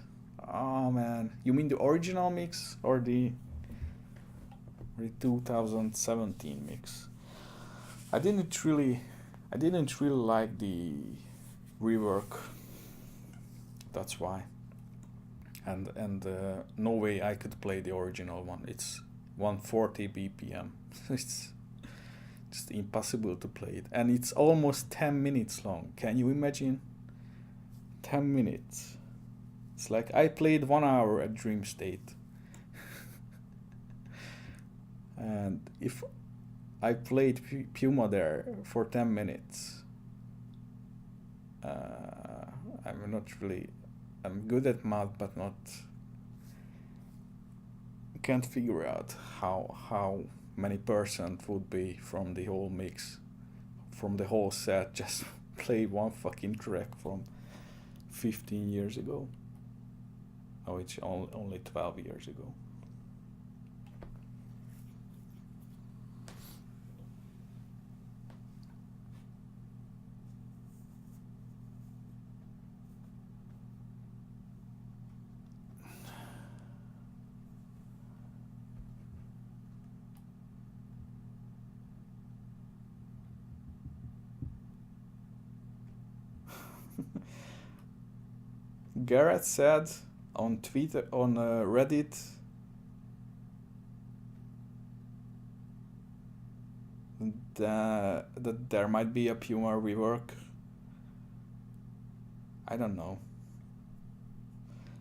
Oh man, you mean the original mix or the 2017 mix? I didn't really I didn't really like the rework. That's why. And no way I could play the original one. It's 140 BPM. It's just impossible to play it, and it's almost 10 minutes long. Can you imagine? 10 minutes. It's like I played 1 hour at Dream State. And if I played Puma there for 10 minutes, uh, I'm not really. I'm good at math, but not. Can't figure out how many percent would be from the whole mix, from the whole set. Just play one fucking track from 15 years ago. Oh, it's only 12 years ago. Garrett said on Twitter, on Reddit, that there might be a Puma rework. I don't know.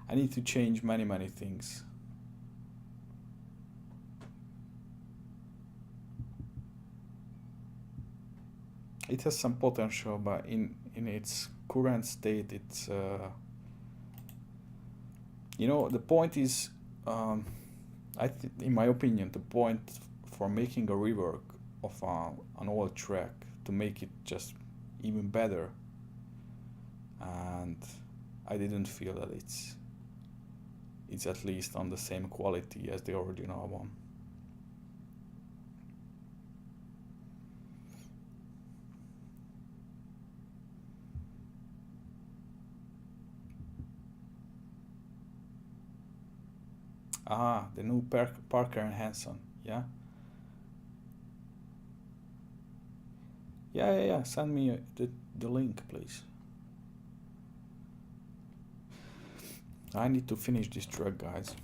I need to change many things. It has some potential, but in its current state, it's you know, the point is, in my opinion, the point for making a rework of an old track to make it just even better, and I didn't feel that it's at least on the same quality as the original one. Ah, the new Parker and Hanson, yeah? Yeah. Send me the link, please. I need to finish this track, guys.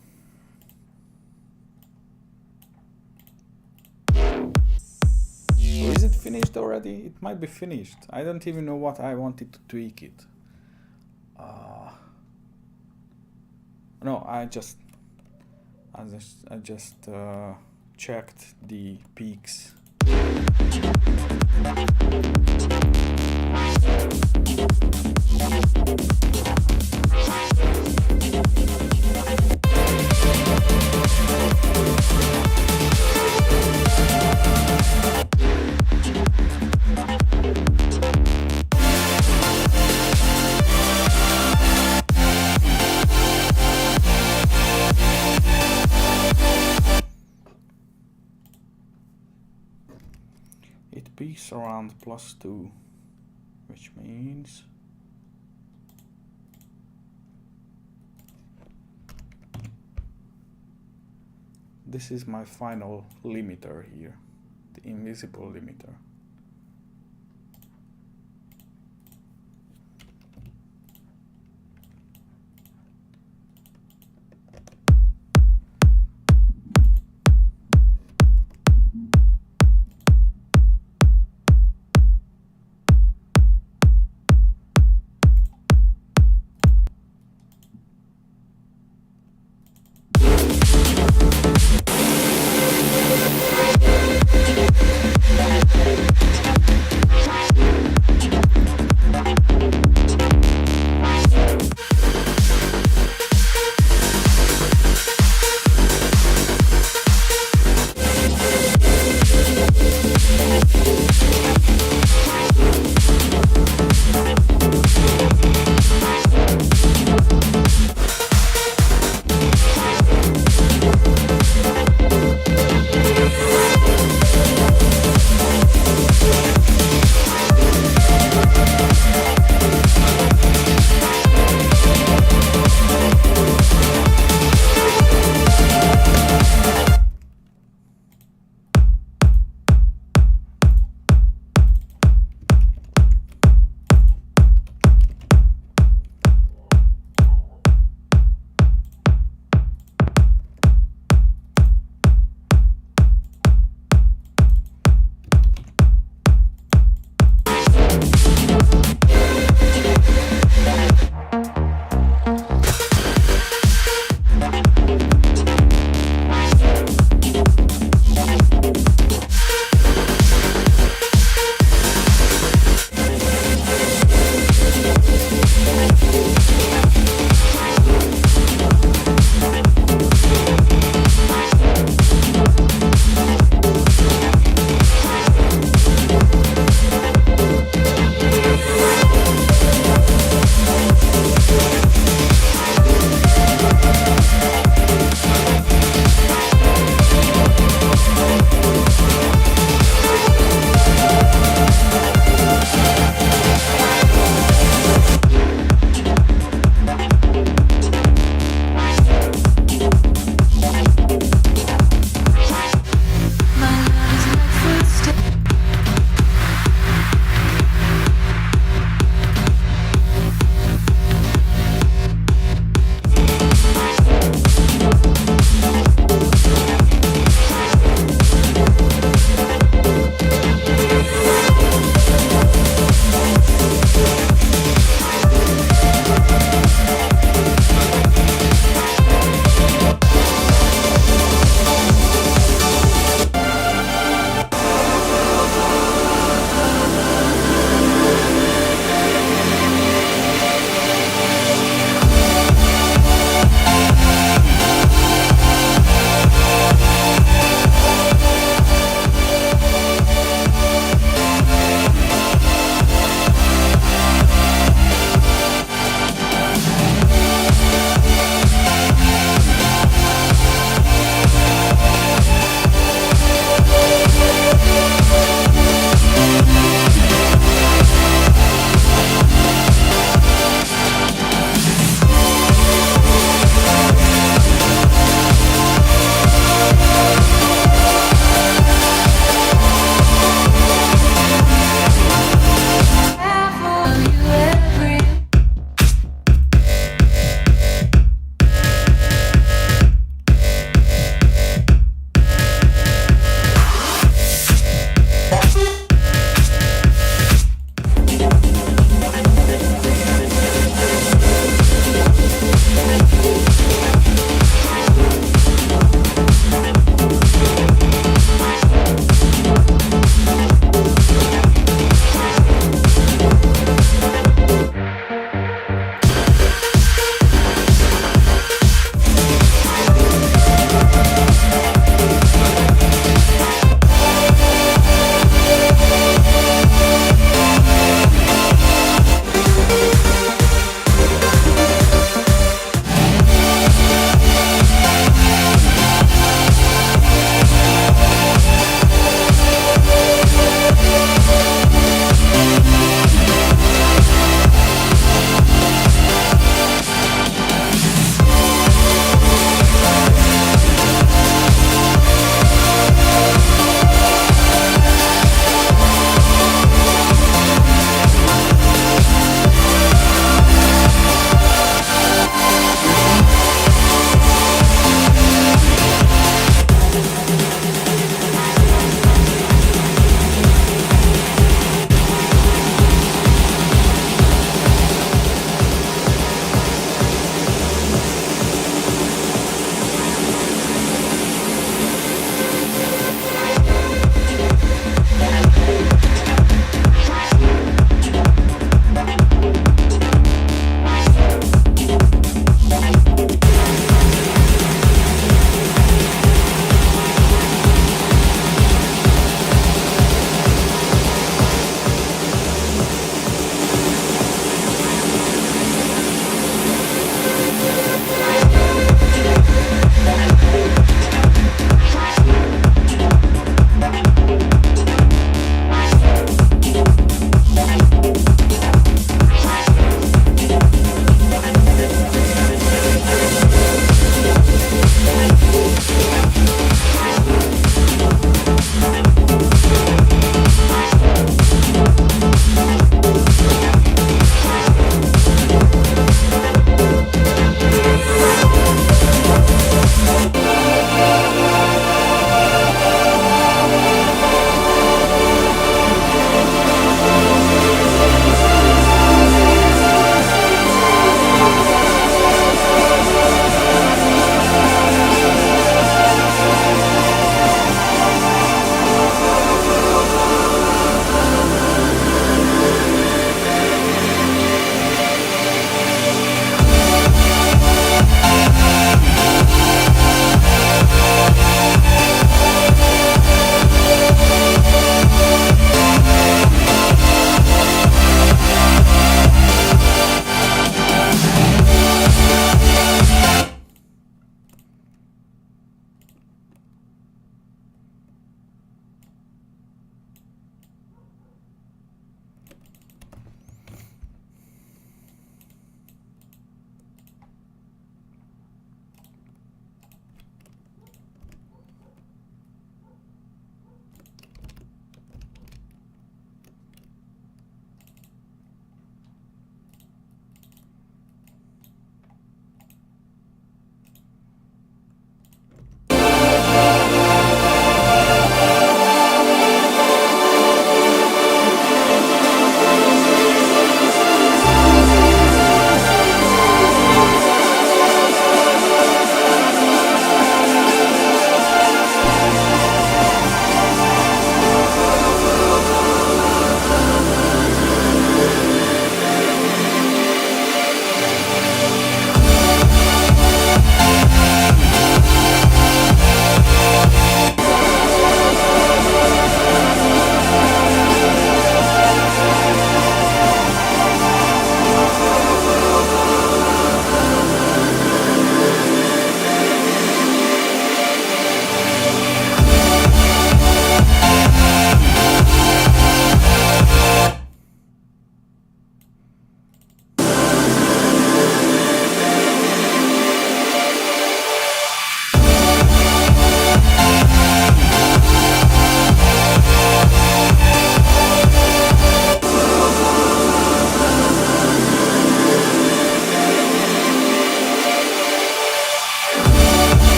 So is it finished already? It might be finished. I don't even know what I wanted to tweak it. No, I just checked the peaks. It peaks around +2, which means this is my final limiter here, the invisible limiter.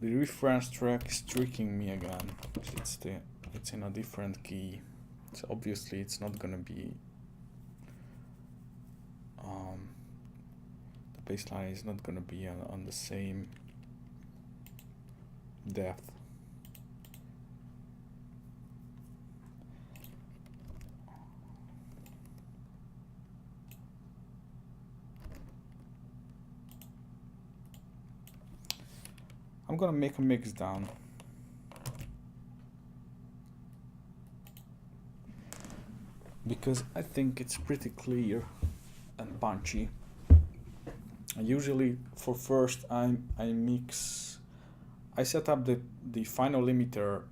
The reference track is tricking me again. It's in a different key. So obviously it's not gonna be the bass line is not gonna be on the same depth. I'm gonna make a mix down. Because I think it's pretty clear and punchy. And usually for first I set up the final limiter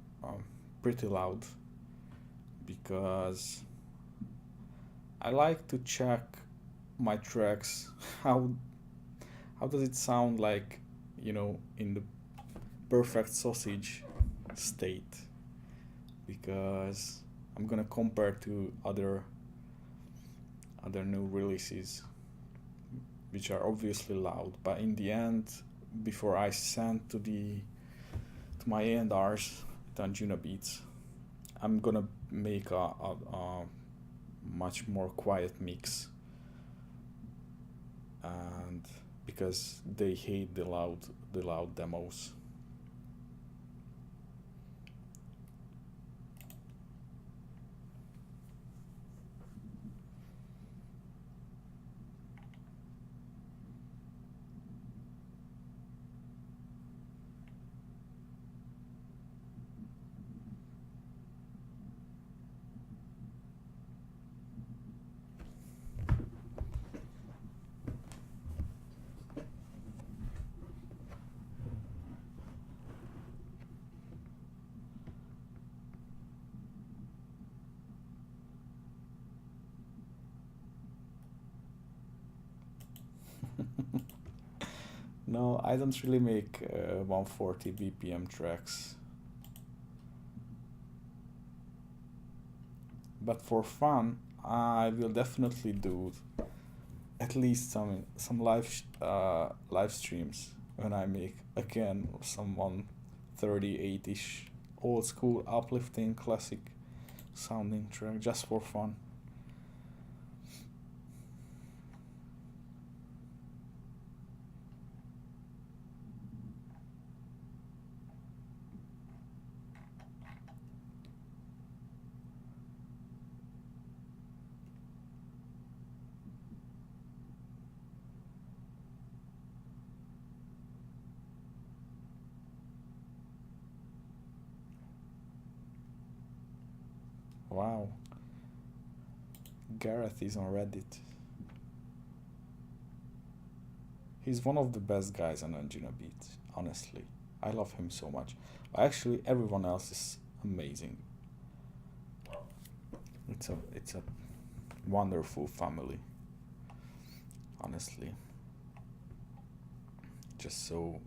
pretty loud because I like to check my tracks how does it sound like, you know, in the perfect sausage state, because I'm gonna compare to other new releases which are obviously loud, but in the end, before I send to my A&Rs on Junabeats, I'm gonna make a much more quiet mix, and because they hate the loud demos. No, I don't really make 140 BPM tracks. But for fun, I will definitely do at least some live streams when I make again some 138-ish old school uplifting classic sounding track just for fun. Wow. Gareth is on Reddit. He's one of the best guys on Junabeat, honestly. I love him so much. Actually, everyone else is amazing. It's a wonderful family. Honestly. Just so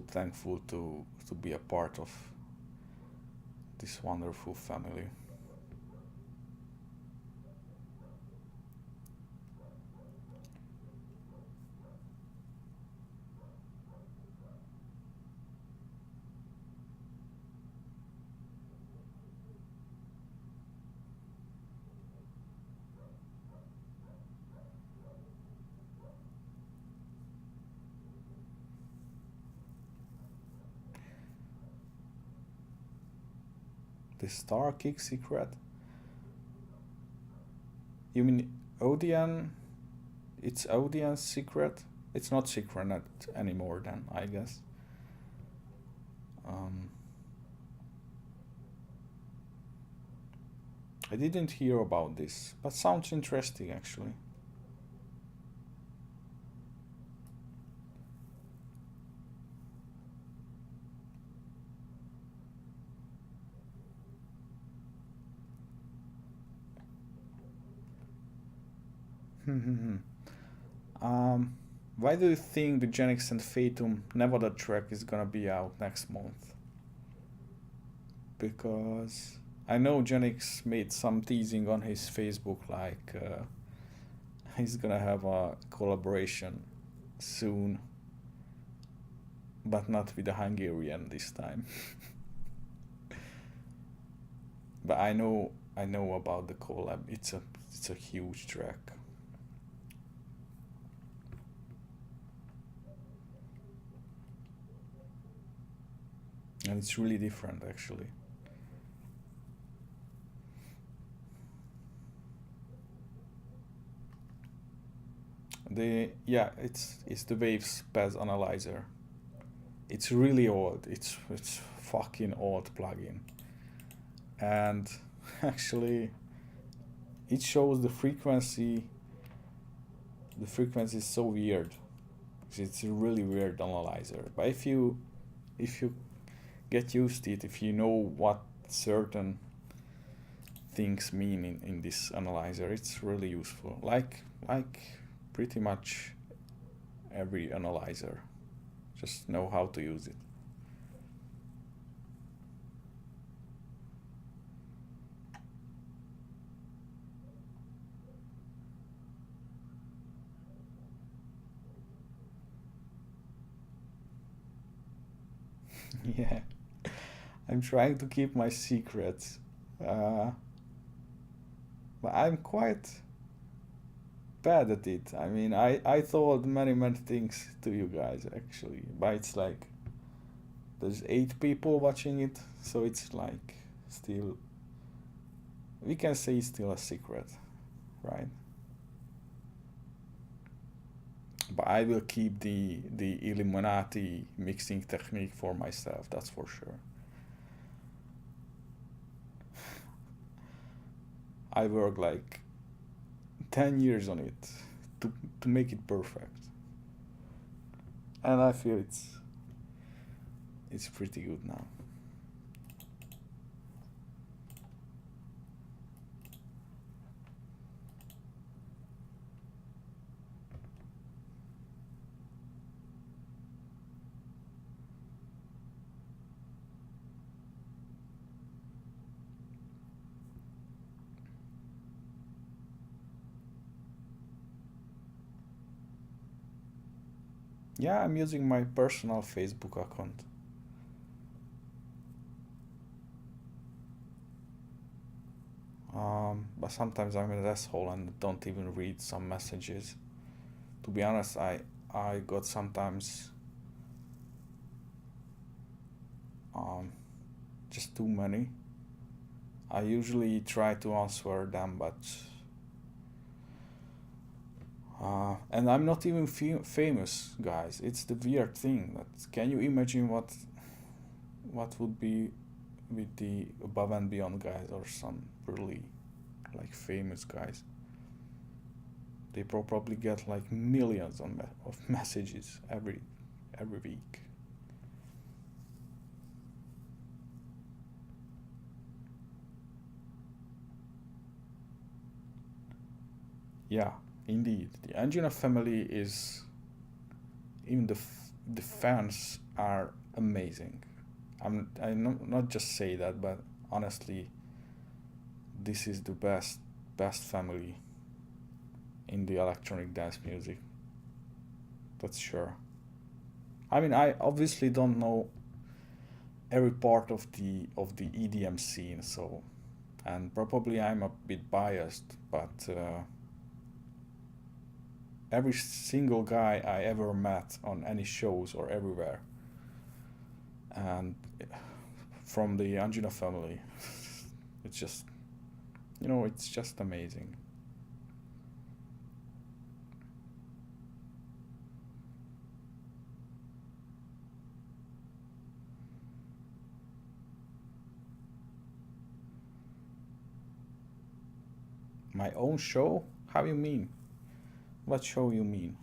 thankful to be a part of this wonderful family. The star kick secret? You mean Odeon? It's Odeon's secret? It's not secret anymore then, I guess. I didn't hear about this, but sounds interesting actually. Why do you think the Genix and Fatum Nevada track is gonna be out next month? Because I know Genix made some teasing on his Facebook, like he's gonna have a collaboration soon but not with a Hungarian this time. But I know about the collab. It's a huge track. And it's really different actually. It's the Waves PEZ Analyzer. It's really old. It's fucking old plugin. And actually it shows the frequency. The frequency is so weird. It's a really weird analyzer. But if you get used to it, if you know what certain things mean in this analyzer, it's really useful. Like pretty much every analyzer. Just know how to use it. Yeah, I'm trying to keep my secrets, uh, but I'm quite bad at it. I mean, I told many things to you guys actually, but it's like there's 8 people watching it, so it's like still, we can say it's still a secret, right? But I will keep the Illuminati mixing technique for myself. That's for sure. I worked like 10 years on it to make it perfect, and I feel it's pretty good now. Yeah, I'm using my personal Facebook account. But sometimes I'm an asshole and don't even read some messages. To be honest, I got sometimes um, just too many. I usually try to answer them, but and I'm not even famous, guys. It's the weird thing. That can you imagine what would be with the Above and Beyond guys or some really like famous guys? They probably get like millions of messages every week. Yeah, indeed. The Angina family is, even the fans are amazing. I not just say that, but honestly, this is the best family in the electronic dance music. That's sure. I mean, I obviously don't know every part of the EDM scene, so, and probably I'm a bit biased, but every single guy I ever met on any shows or everywhere, and from the Angina family, it's just, it's just amazing. My own show? How you mean? What show you mean?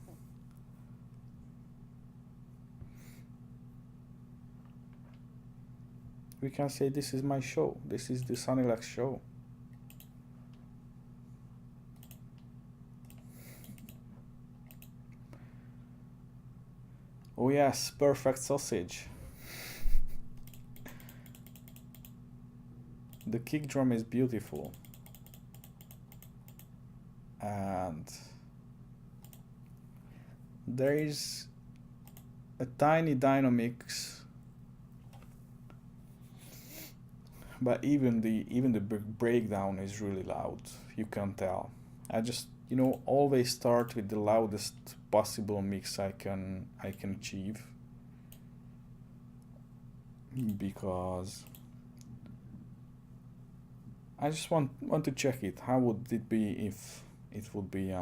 We can say this is my show. This is the Sunnylex show. Oh yes, perfect sausage. The kick drum is beautiful. And there is a tiny dynamics, but even the breakdown is really loud. You can tell. I just, always start with the loudest possible mix I can achieve, because I just want to check it. How would it be if it would be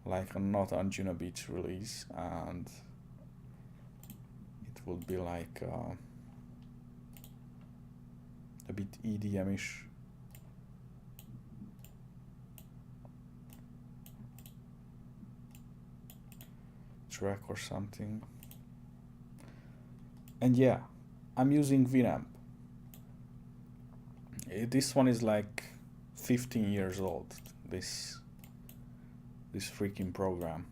like a not on Juno Beach release, and it would be like a bit EDM-ish. Track or something. And yeah, I'm using Winamp. This one is like 15 years old, this freaking program,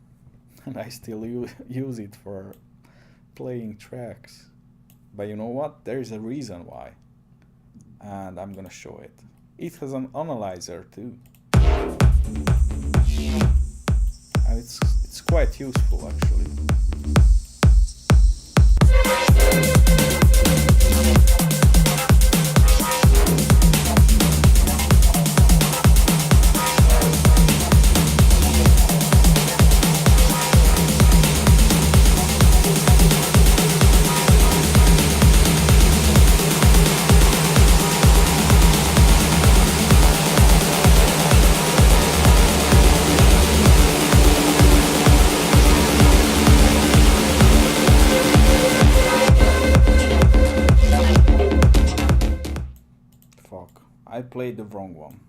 and I still use it for playing tracks. But you know what? There is a reason why, and I'm gonna show it. It has an analyzer too, and it's quite useful actually. I played the wrong one.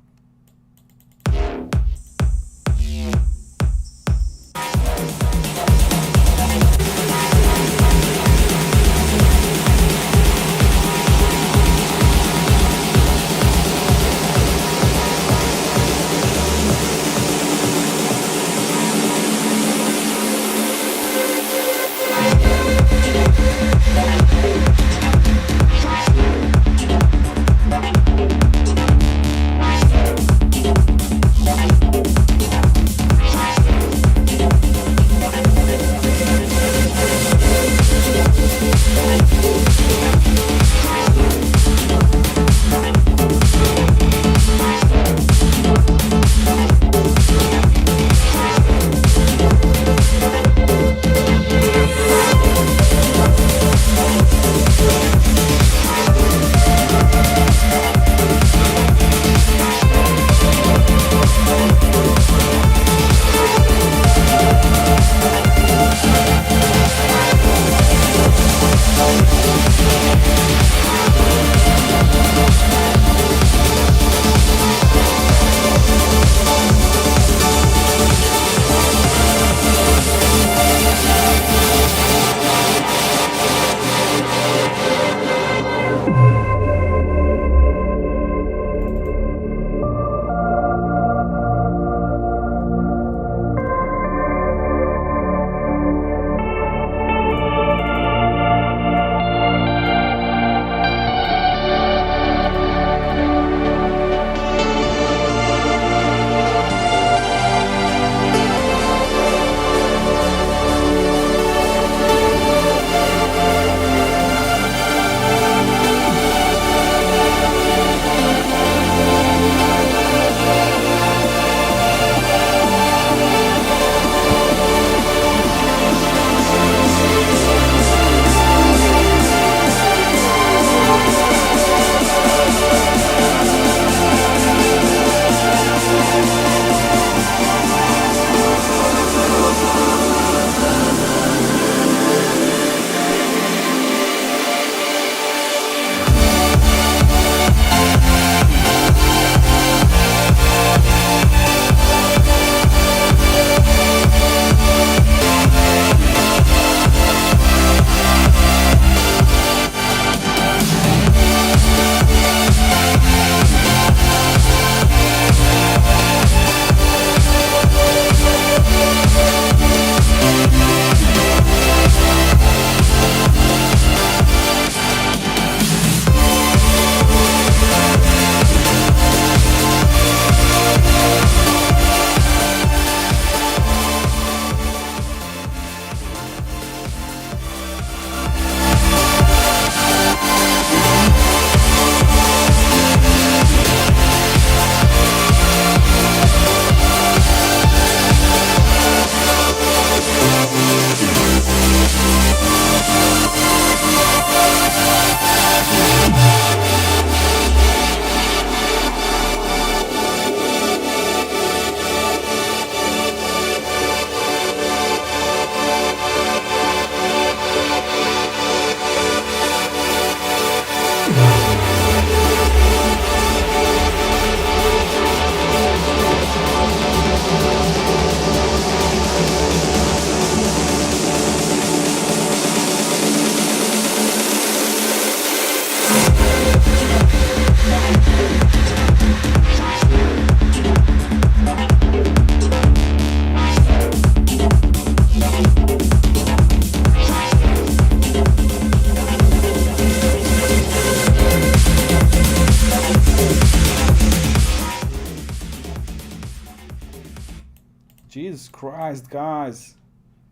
Christ, guys!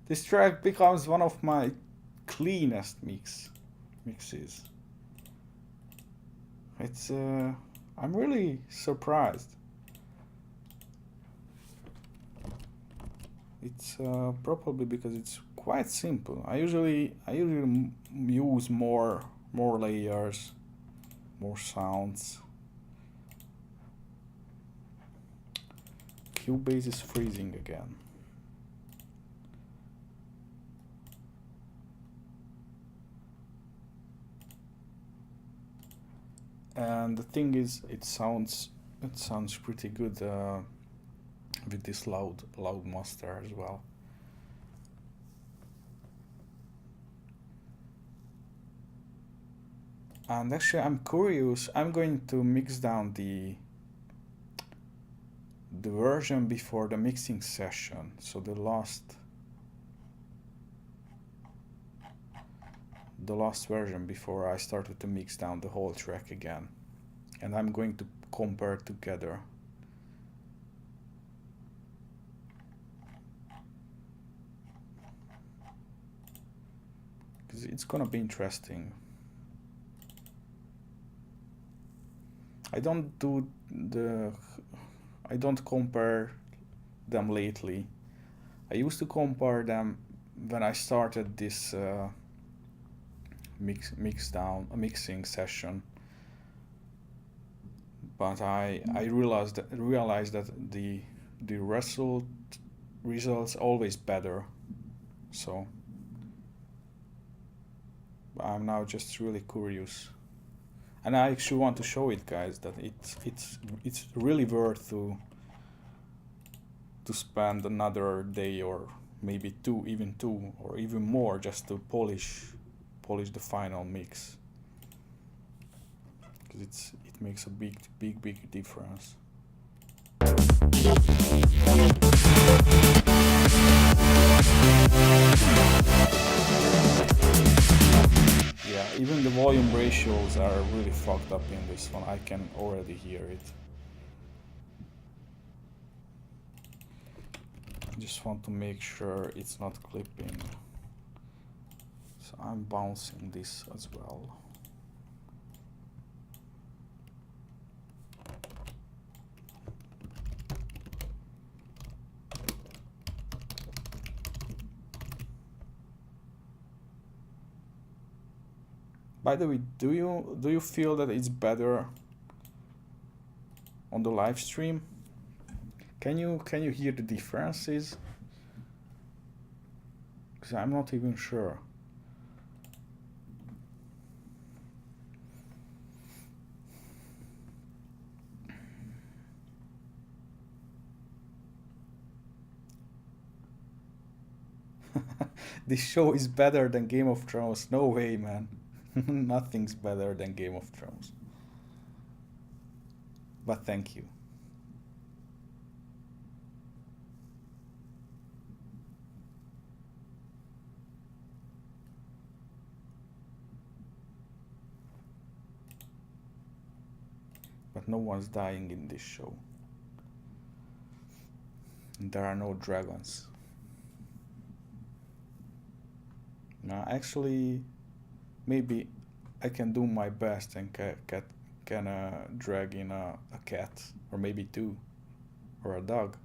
This track becomes one of my cleanest mixes. It's I'm really surprised. It's probably because it's quite simple. I usually use more layers, more sounds. Cubase is freezing again. And the thing is, it sounds pretty good with this loud master as well. And actually, I'm curious. I'm going to mix down the version before the mixing session. So the last version before I started to mix down the whole track again, and I'm going to compare together. Because it's gonna be interesting. I don't compare them lately. I used to compare them when I started this mixing session, but I realized that the results always better. So I'm now just really curious, and I actually want to show it, guys, that it's really worth to spend another day or maybe two or even more just to polish the final mix, because it makes a big difference. Yeah, even the volume ratios are really fucked up in this one. I can already hear it. I just want to make sure it's not clipping. So I'm bouncing this as well. By the way, do you feel that it's better on the live stream? Can you hear the differences? Because I'm not even sure. This show is better than Game of Thrones. No way, man. Nothing's better than Game of Thrones. But thank you. But no one's dying in this show. And there are no dragons. Now, actually, maybe I can do my best and can drag in a cat, or maybe two, or a dog.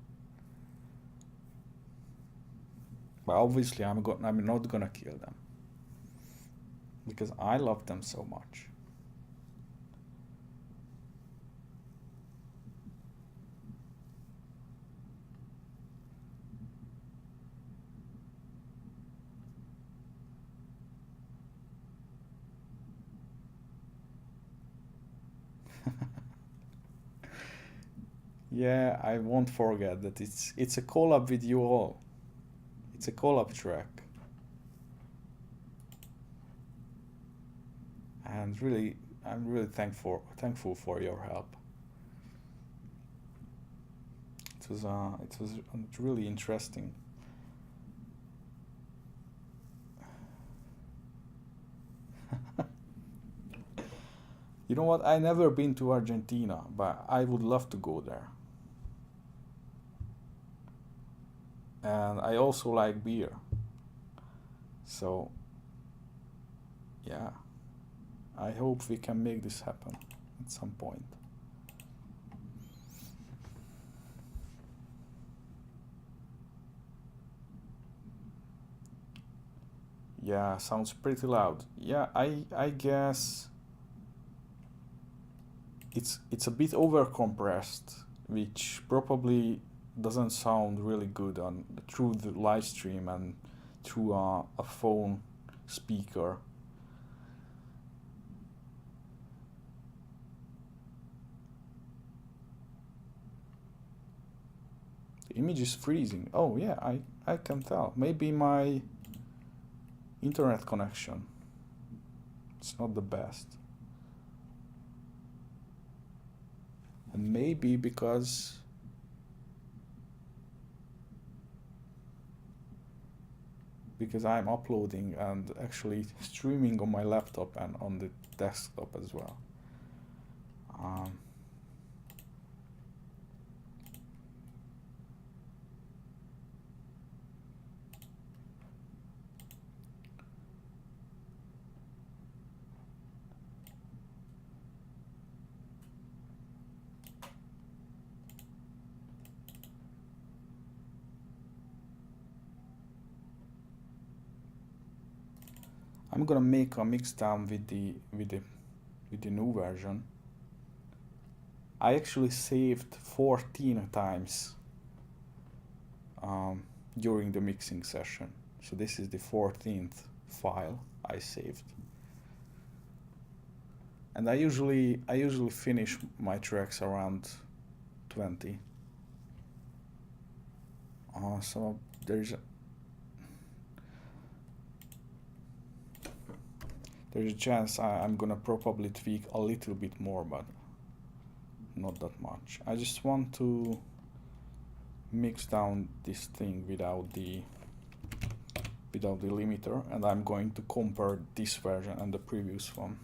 But obviously, I'm not gonna kill them, because I love them so much. Yeah, I won't forget that it's a collab with you all. It's a collab track. And really, I'm really thankful for your help. It was really interesting. You know what? I never been to Argentina, but I would love to go there. and I also like beer. So yeah, I hope we can make this happen at some point. Yeah, sounds pretty loud. Yeah, I guess it's a bit overcompressed, which probably doesn't sound really good on through the live stream and through a phone speaker. The image is freezing. Oh yeah, I can tell. Maybe my internet connection. It's not the best. And maybe because I'm uploading and actually streaming on my laptop and on the desktop as well. I'm gonna make a mixdown with the new version. I actually saved 14 times during the mixing session. So this is the 14th file I saved. And I usually finish my tracks around 20. So there's a chance I'm gonna probably tweak a little bit more, but not that much. I just want to mix down this thing without the limiter, and I'm going to compare this version and the previous one.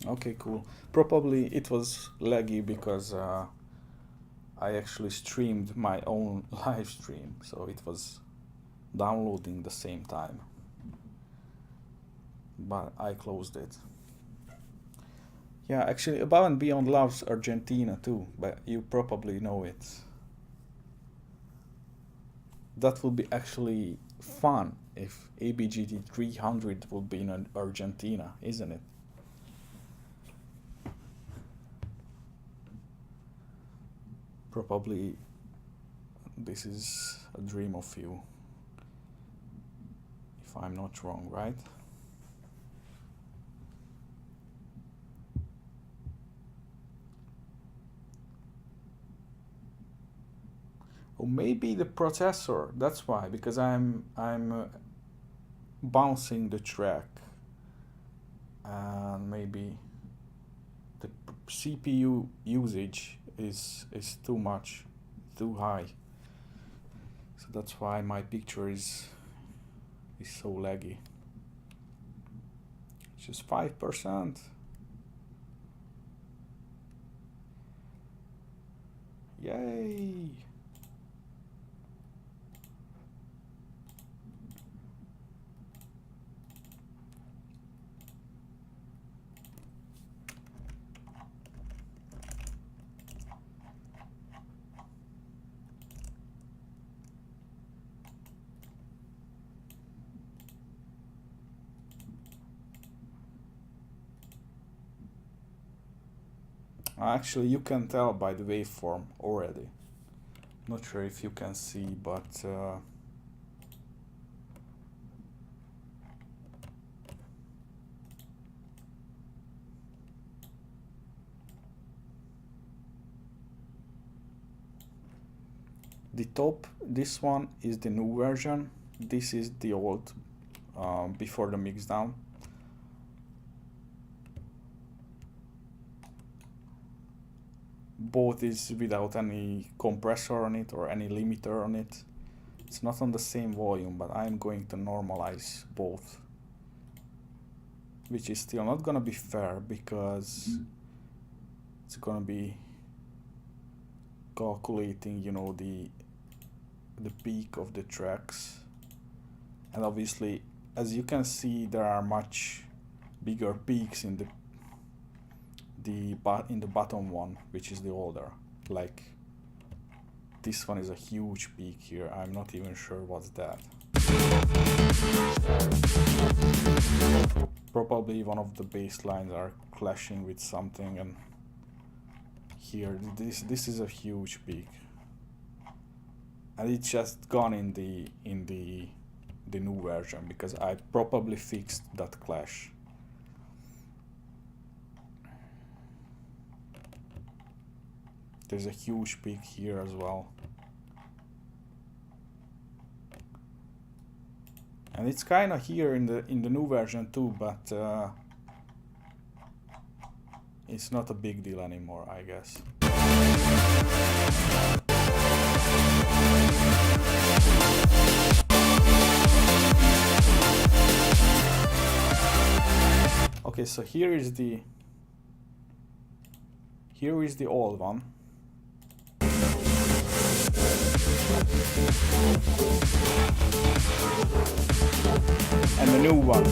Okay, cool. Probably it was laggy because I actually streamed my own live stream, so it was downloading the same time. But I closed it. Yeah, actually, Above and Beyond loves Argentina too, but you probably know it. That would be actually fun if ABGT 300 would be in Argentina, isn't it? Probably this is a dream of you, if I'm not wrong, right? Or maybe the processor, that's why, because I'm bouncing the track, and maybe the CPU usage is too much, too high. So that's why my picture is so laggy. It's just 5%. Yay! Actually, you can tell by the waveform already. Not sure if you can see, but the top, this one is the new version. This is the old before the mixdown. Both is without any compressor on it or any limiter on it. It's not on the same volume, but I'm going to normalize both, which is still not gonna be fair because it's gonna be calculating, you know, the peak of the tracks, and obviously, as you can see, there are much bigger peaks in the bottom one, which is the older. Like this one is a huge peak here. I'm not even sure what's that. Probably one of the bass lines are clashing with something, and here this is a huge peak, and it's just gone in the new version because I probably fixed that clash. There's a huge peak here as well, and it's kind of here in the new version too, but it's not a big deal anymore, I guess. Okay, so here is the old one. And the new one.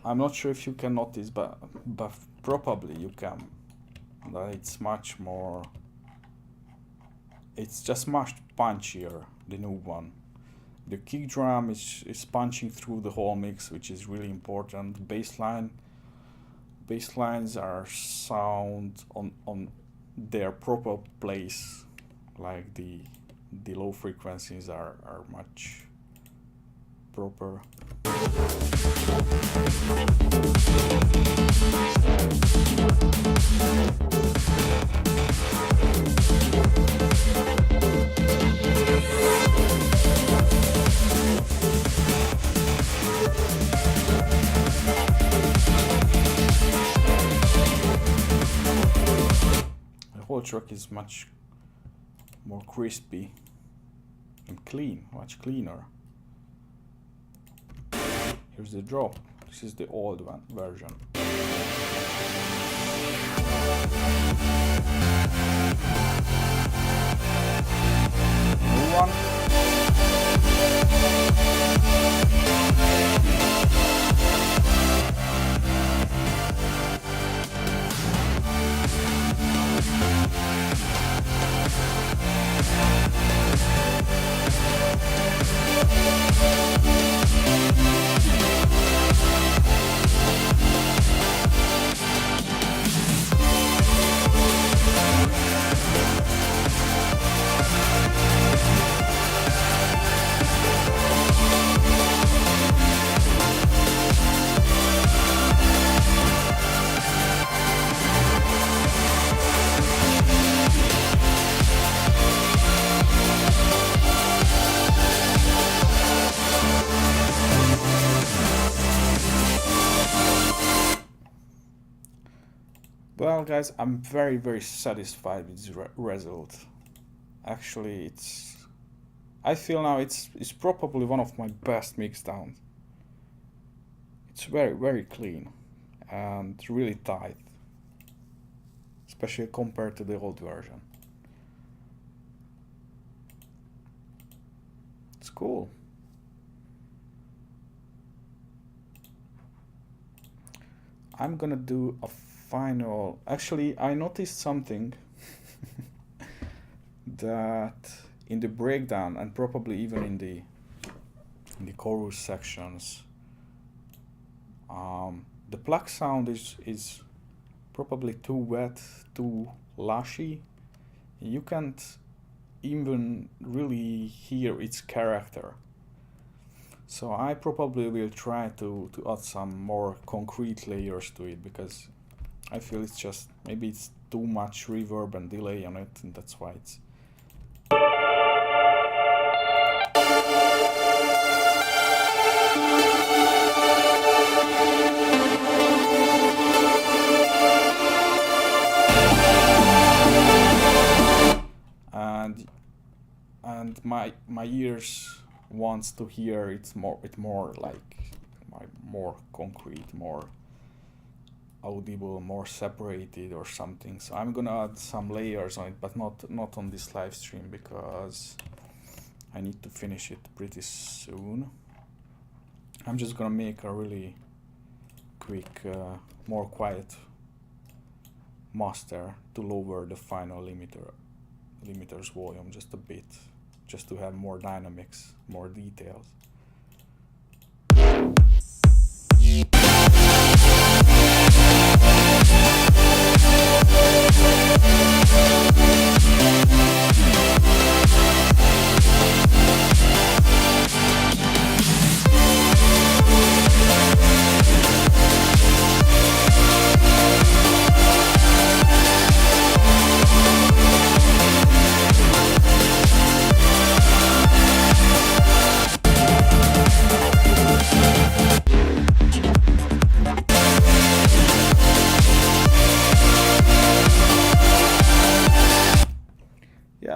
I'm not sure if you can notice, but probably you can, that it's much more, it's just much punchier, the new one. The kick drum is punching through the whole mix, which is really important. Bass lines are sound on their proper place, like the low frequencies are much proper. The whole track is much more crispy and clean, much cleaner. Here's the drop. This is the old one version. New one. Well guys, I'm very satisfied with this result. Actually, I feel now it's probably one of my best mixdowns. It's very clean and really tight, especially compared to the old version. It's cool. I'm gonna do a final. Actually, I noticed something that in the breakdown and probably even in the chorus sections. The pluck sound is probably too wet, too lushy. You can't even really hear its character. So I probably will try to add some more concrete layers to it, because I feel it's just, maybe it's too much reverb and delay on it, and that's why it's... And my ears wants to hear it more like more concrete, more audible, more separated or something. So I'm gonna add some layers on it, but not on this live stream, because I need to finish it pretty soon. I'm just gonna make a really quick, more quiet master to lower the final limiter's volume just a bit, just to have more dynamics, more details.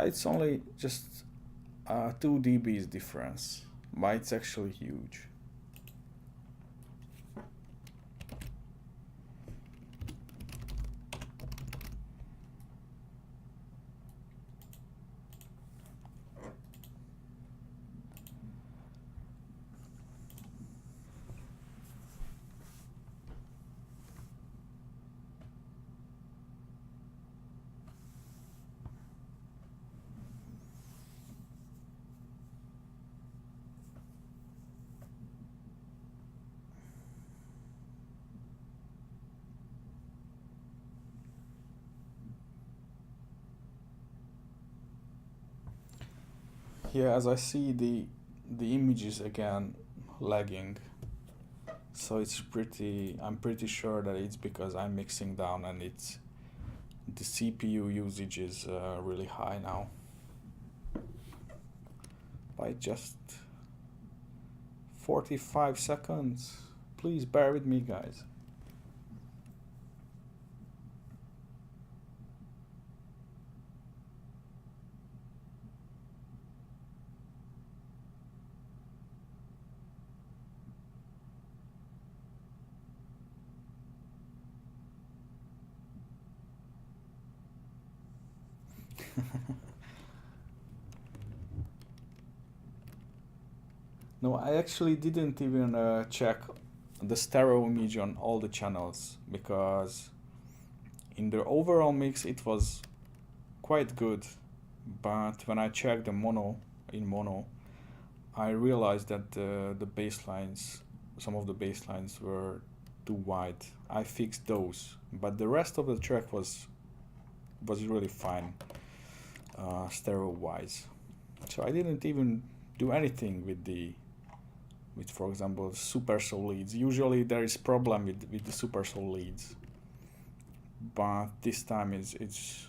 It's only just 2 dBs difference, but it's actually huge. Yeah, as I see the images again lagging, so it's I'm pretty sure that it's because I'm mixing down and it's the CPU usage is really high now. By just 45 seconds. Please bear with me, guys. No, I actually didn't even check the stereo image on all the channels, because in the overall mix it was quite good, but when I checked the mono, I realized that the bass lines, some of the bass lines were too wide. I fixed those, but the rest of the track was really fine, stereo wise. So I didn't even do anything with for example Super Soul leads. Usually there is problem with the Super Soul leads, but this time it's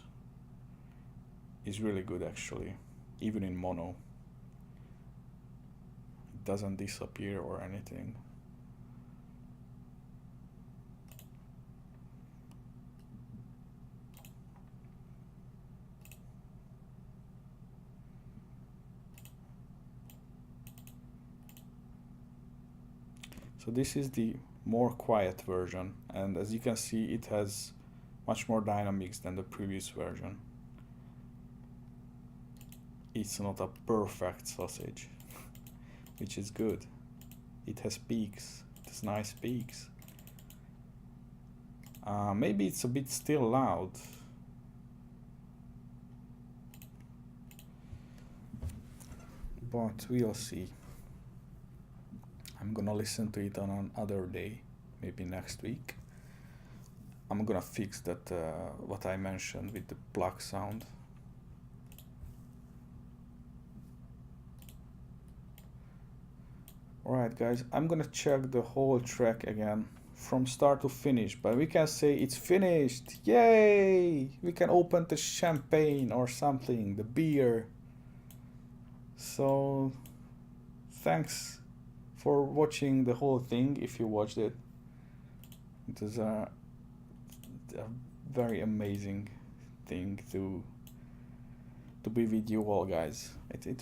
really good actually, even in mono. It doesn't disappear or anything. So this is the more quiet version, and as you can see it has much more dynamics than the previous version. It's not a perfect sausage, which is good. It has peaks, it has nice peaks. Maybe it's a bit still loud. But we'll see. I'm gonna listen to it on another day, maybe next week. I'm gonna fix that what I mentioned with the plug sound. Alright guys, I'm gonna check the whole track again from start to finish, but we can say it's finished. Yay! We can open the champagne or something, the beer. So thanks for watching the whole thing. If you watched it, it was a very amazing thing to be with you all, guys. It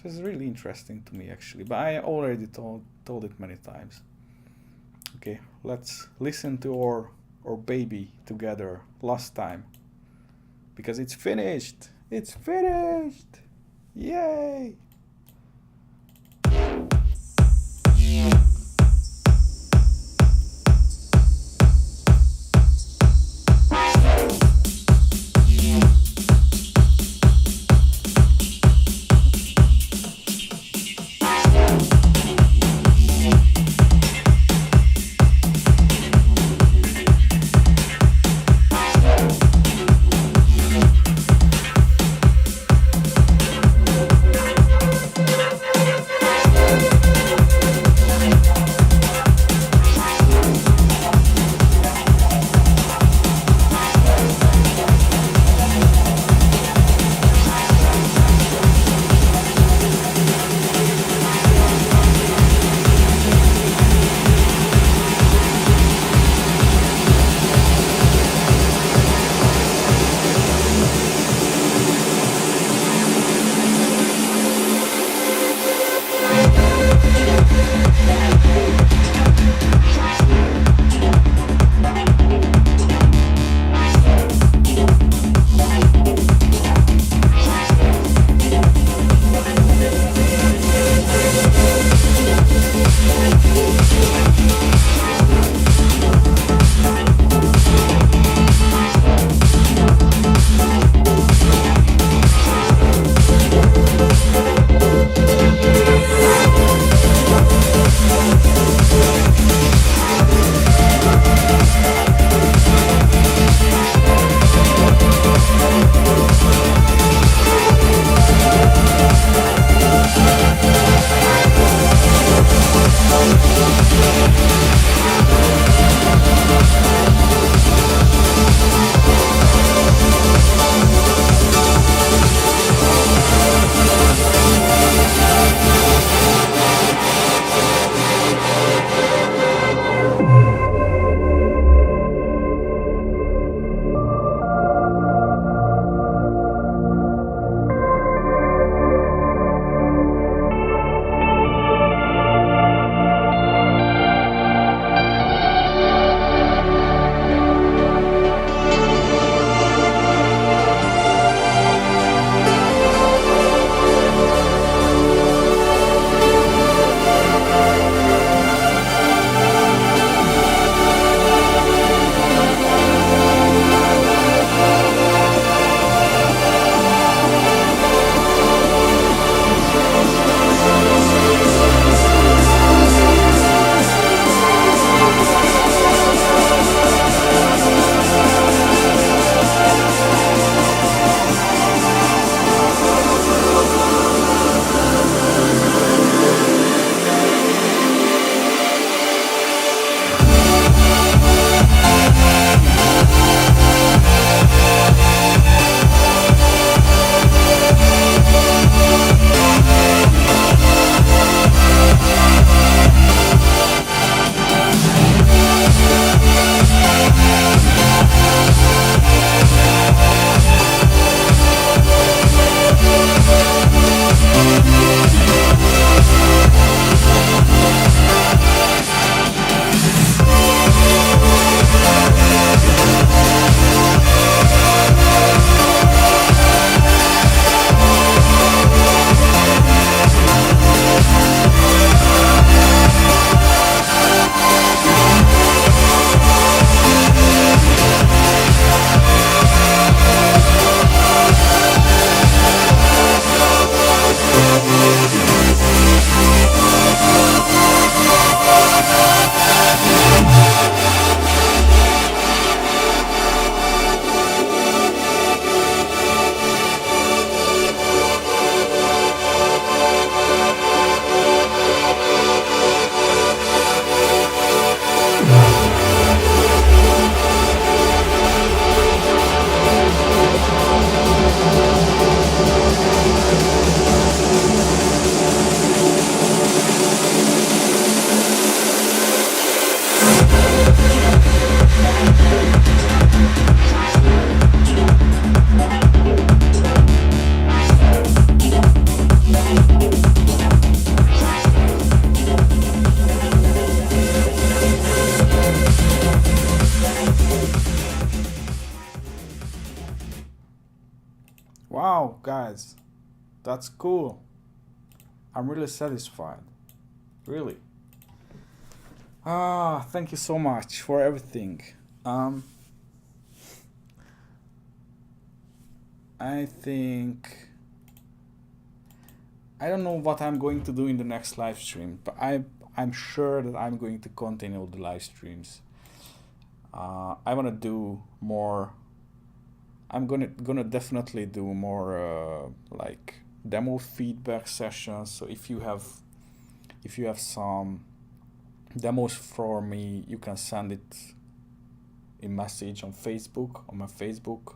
was really interesting to me actually, but I already told it many times. Okay, let's listen to our baby together last time, because it's finished. It's finished. Yay! Wow, guys, that's cool. I'm really satisfied. Really. Thank you so much for everything. I think I don't know what I'm going to do in the next live stream, but I'm sure that I'm going to continue the live streams. I want to do more. I'm gonna definitely do more like demo feedback sessions. So if you have some demos for me, you can send it in message on Facebook, on my Facebook.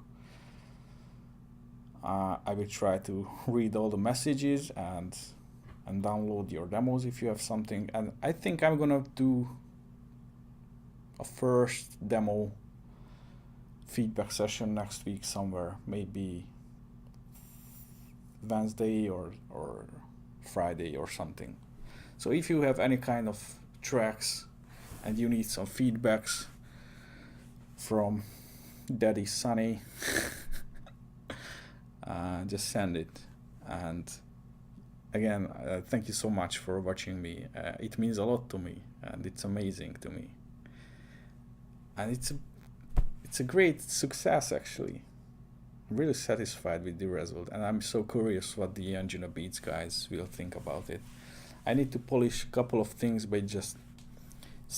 I will try to read all the messages and download your demos if you have something. And I think I'm gonna do a first demo feedback session next week somewhere, maybe Wednesday or Friday or something. So if you have any kind of tracks and you need some feedbacks from Daddy Sunny, just send it. And again, thank you so much for watching me. It means a lot to me, and it's amazing to me. And it's a great success, actually. I'm really satisfied with the result, and I'm so curious what the Anjunabeats guys will think about it. I need to polish a couple of things, but it's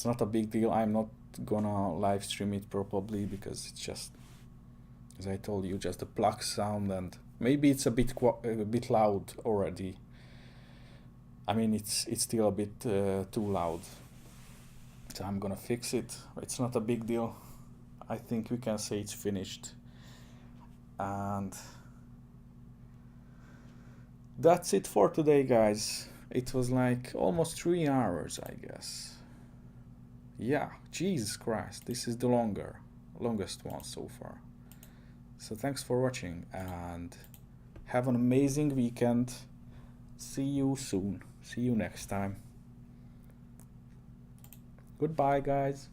not a big deal. I'm not gonna live stream it probably because it's just, as I told you, just a plug sound, and maybe it's a bit loud already. I mean, it's still a bit too loud. So I'm gonna fix it. It's not a big deal. I think we can say it's finished. And that's it for today, guys. It was like almost 3 hours, I guess. Yeah, Jesus Christ, this is the longest one so far. So thanks for watching and have an amazing weekend. See you soon. See you next time. Goodbye, guys.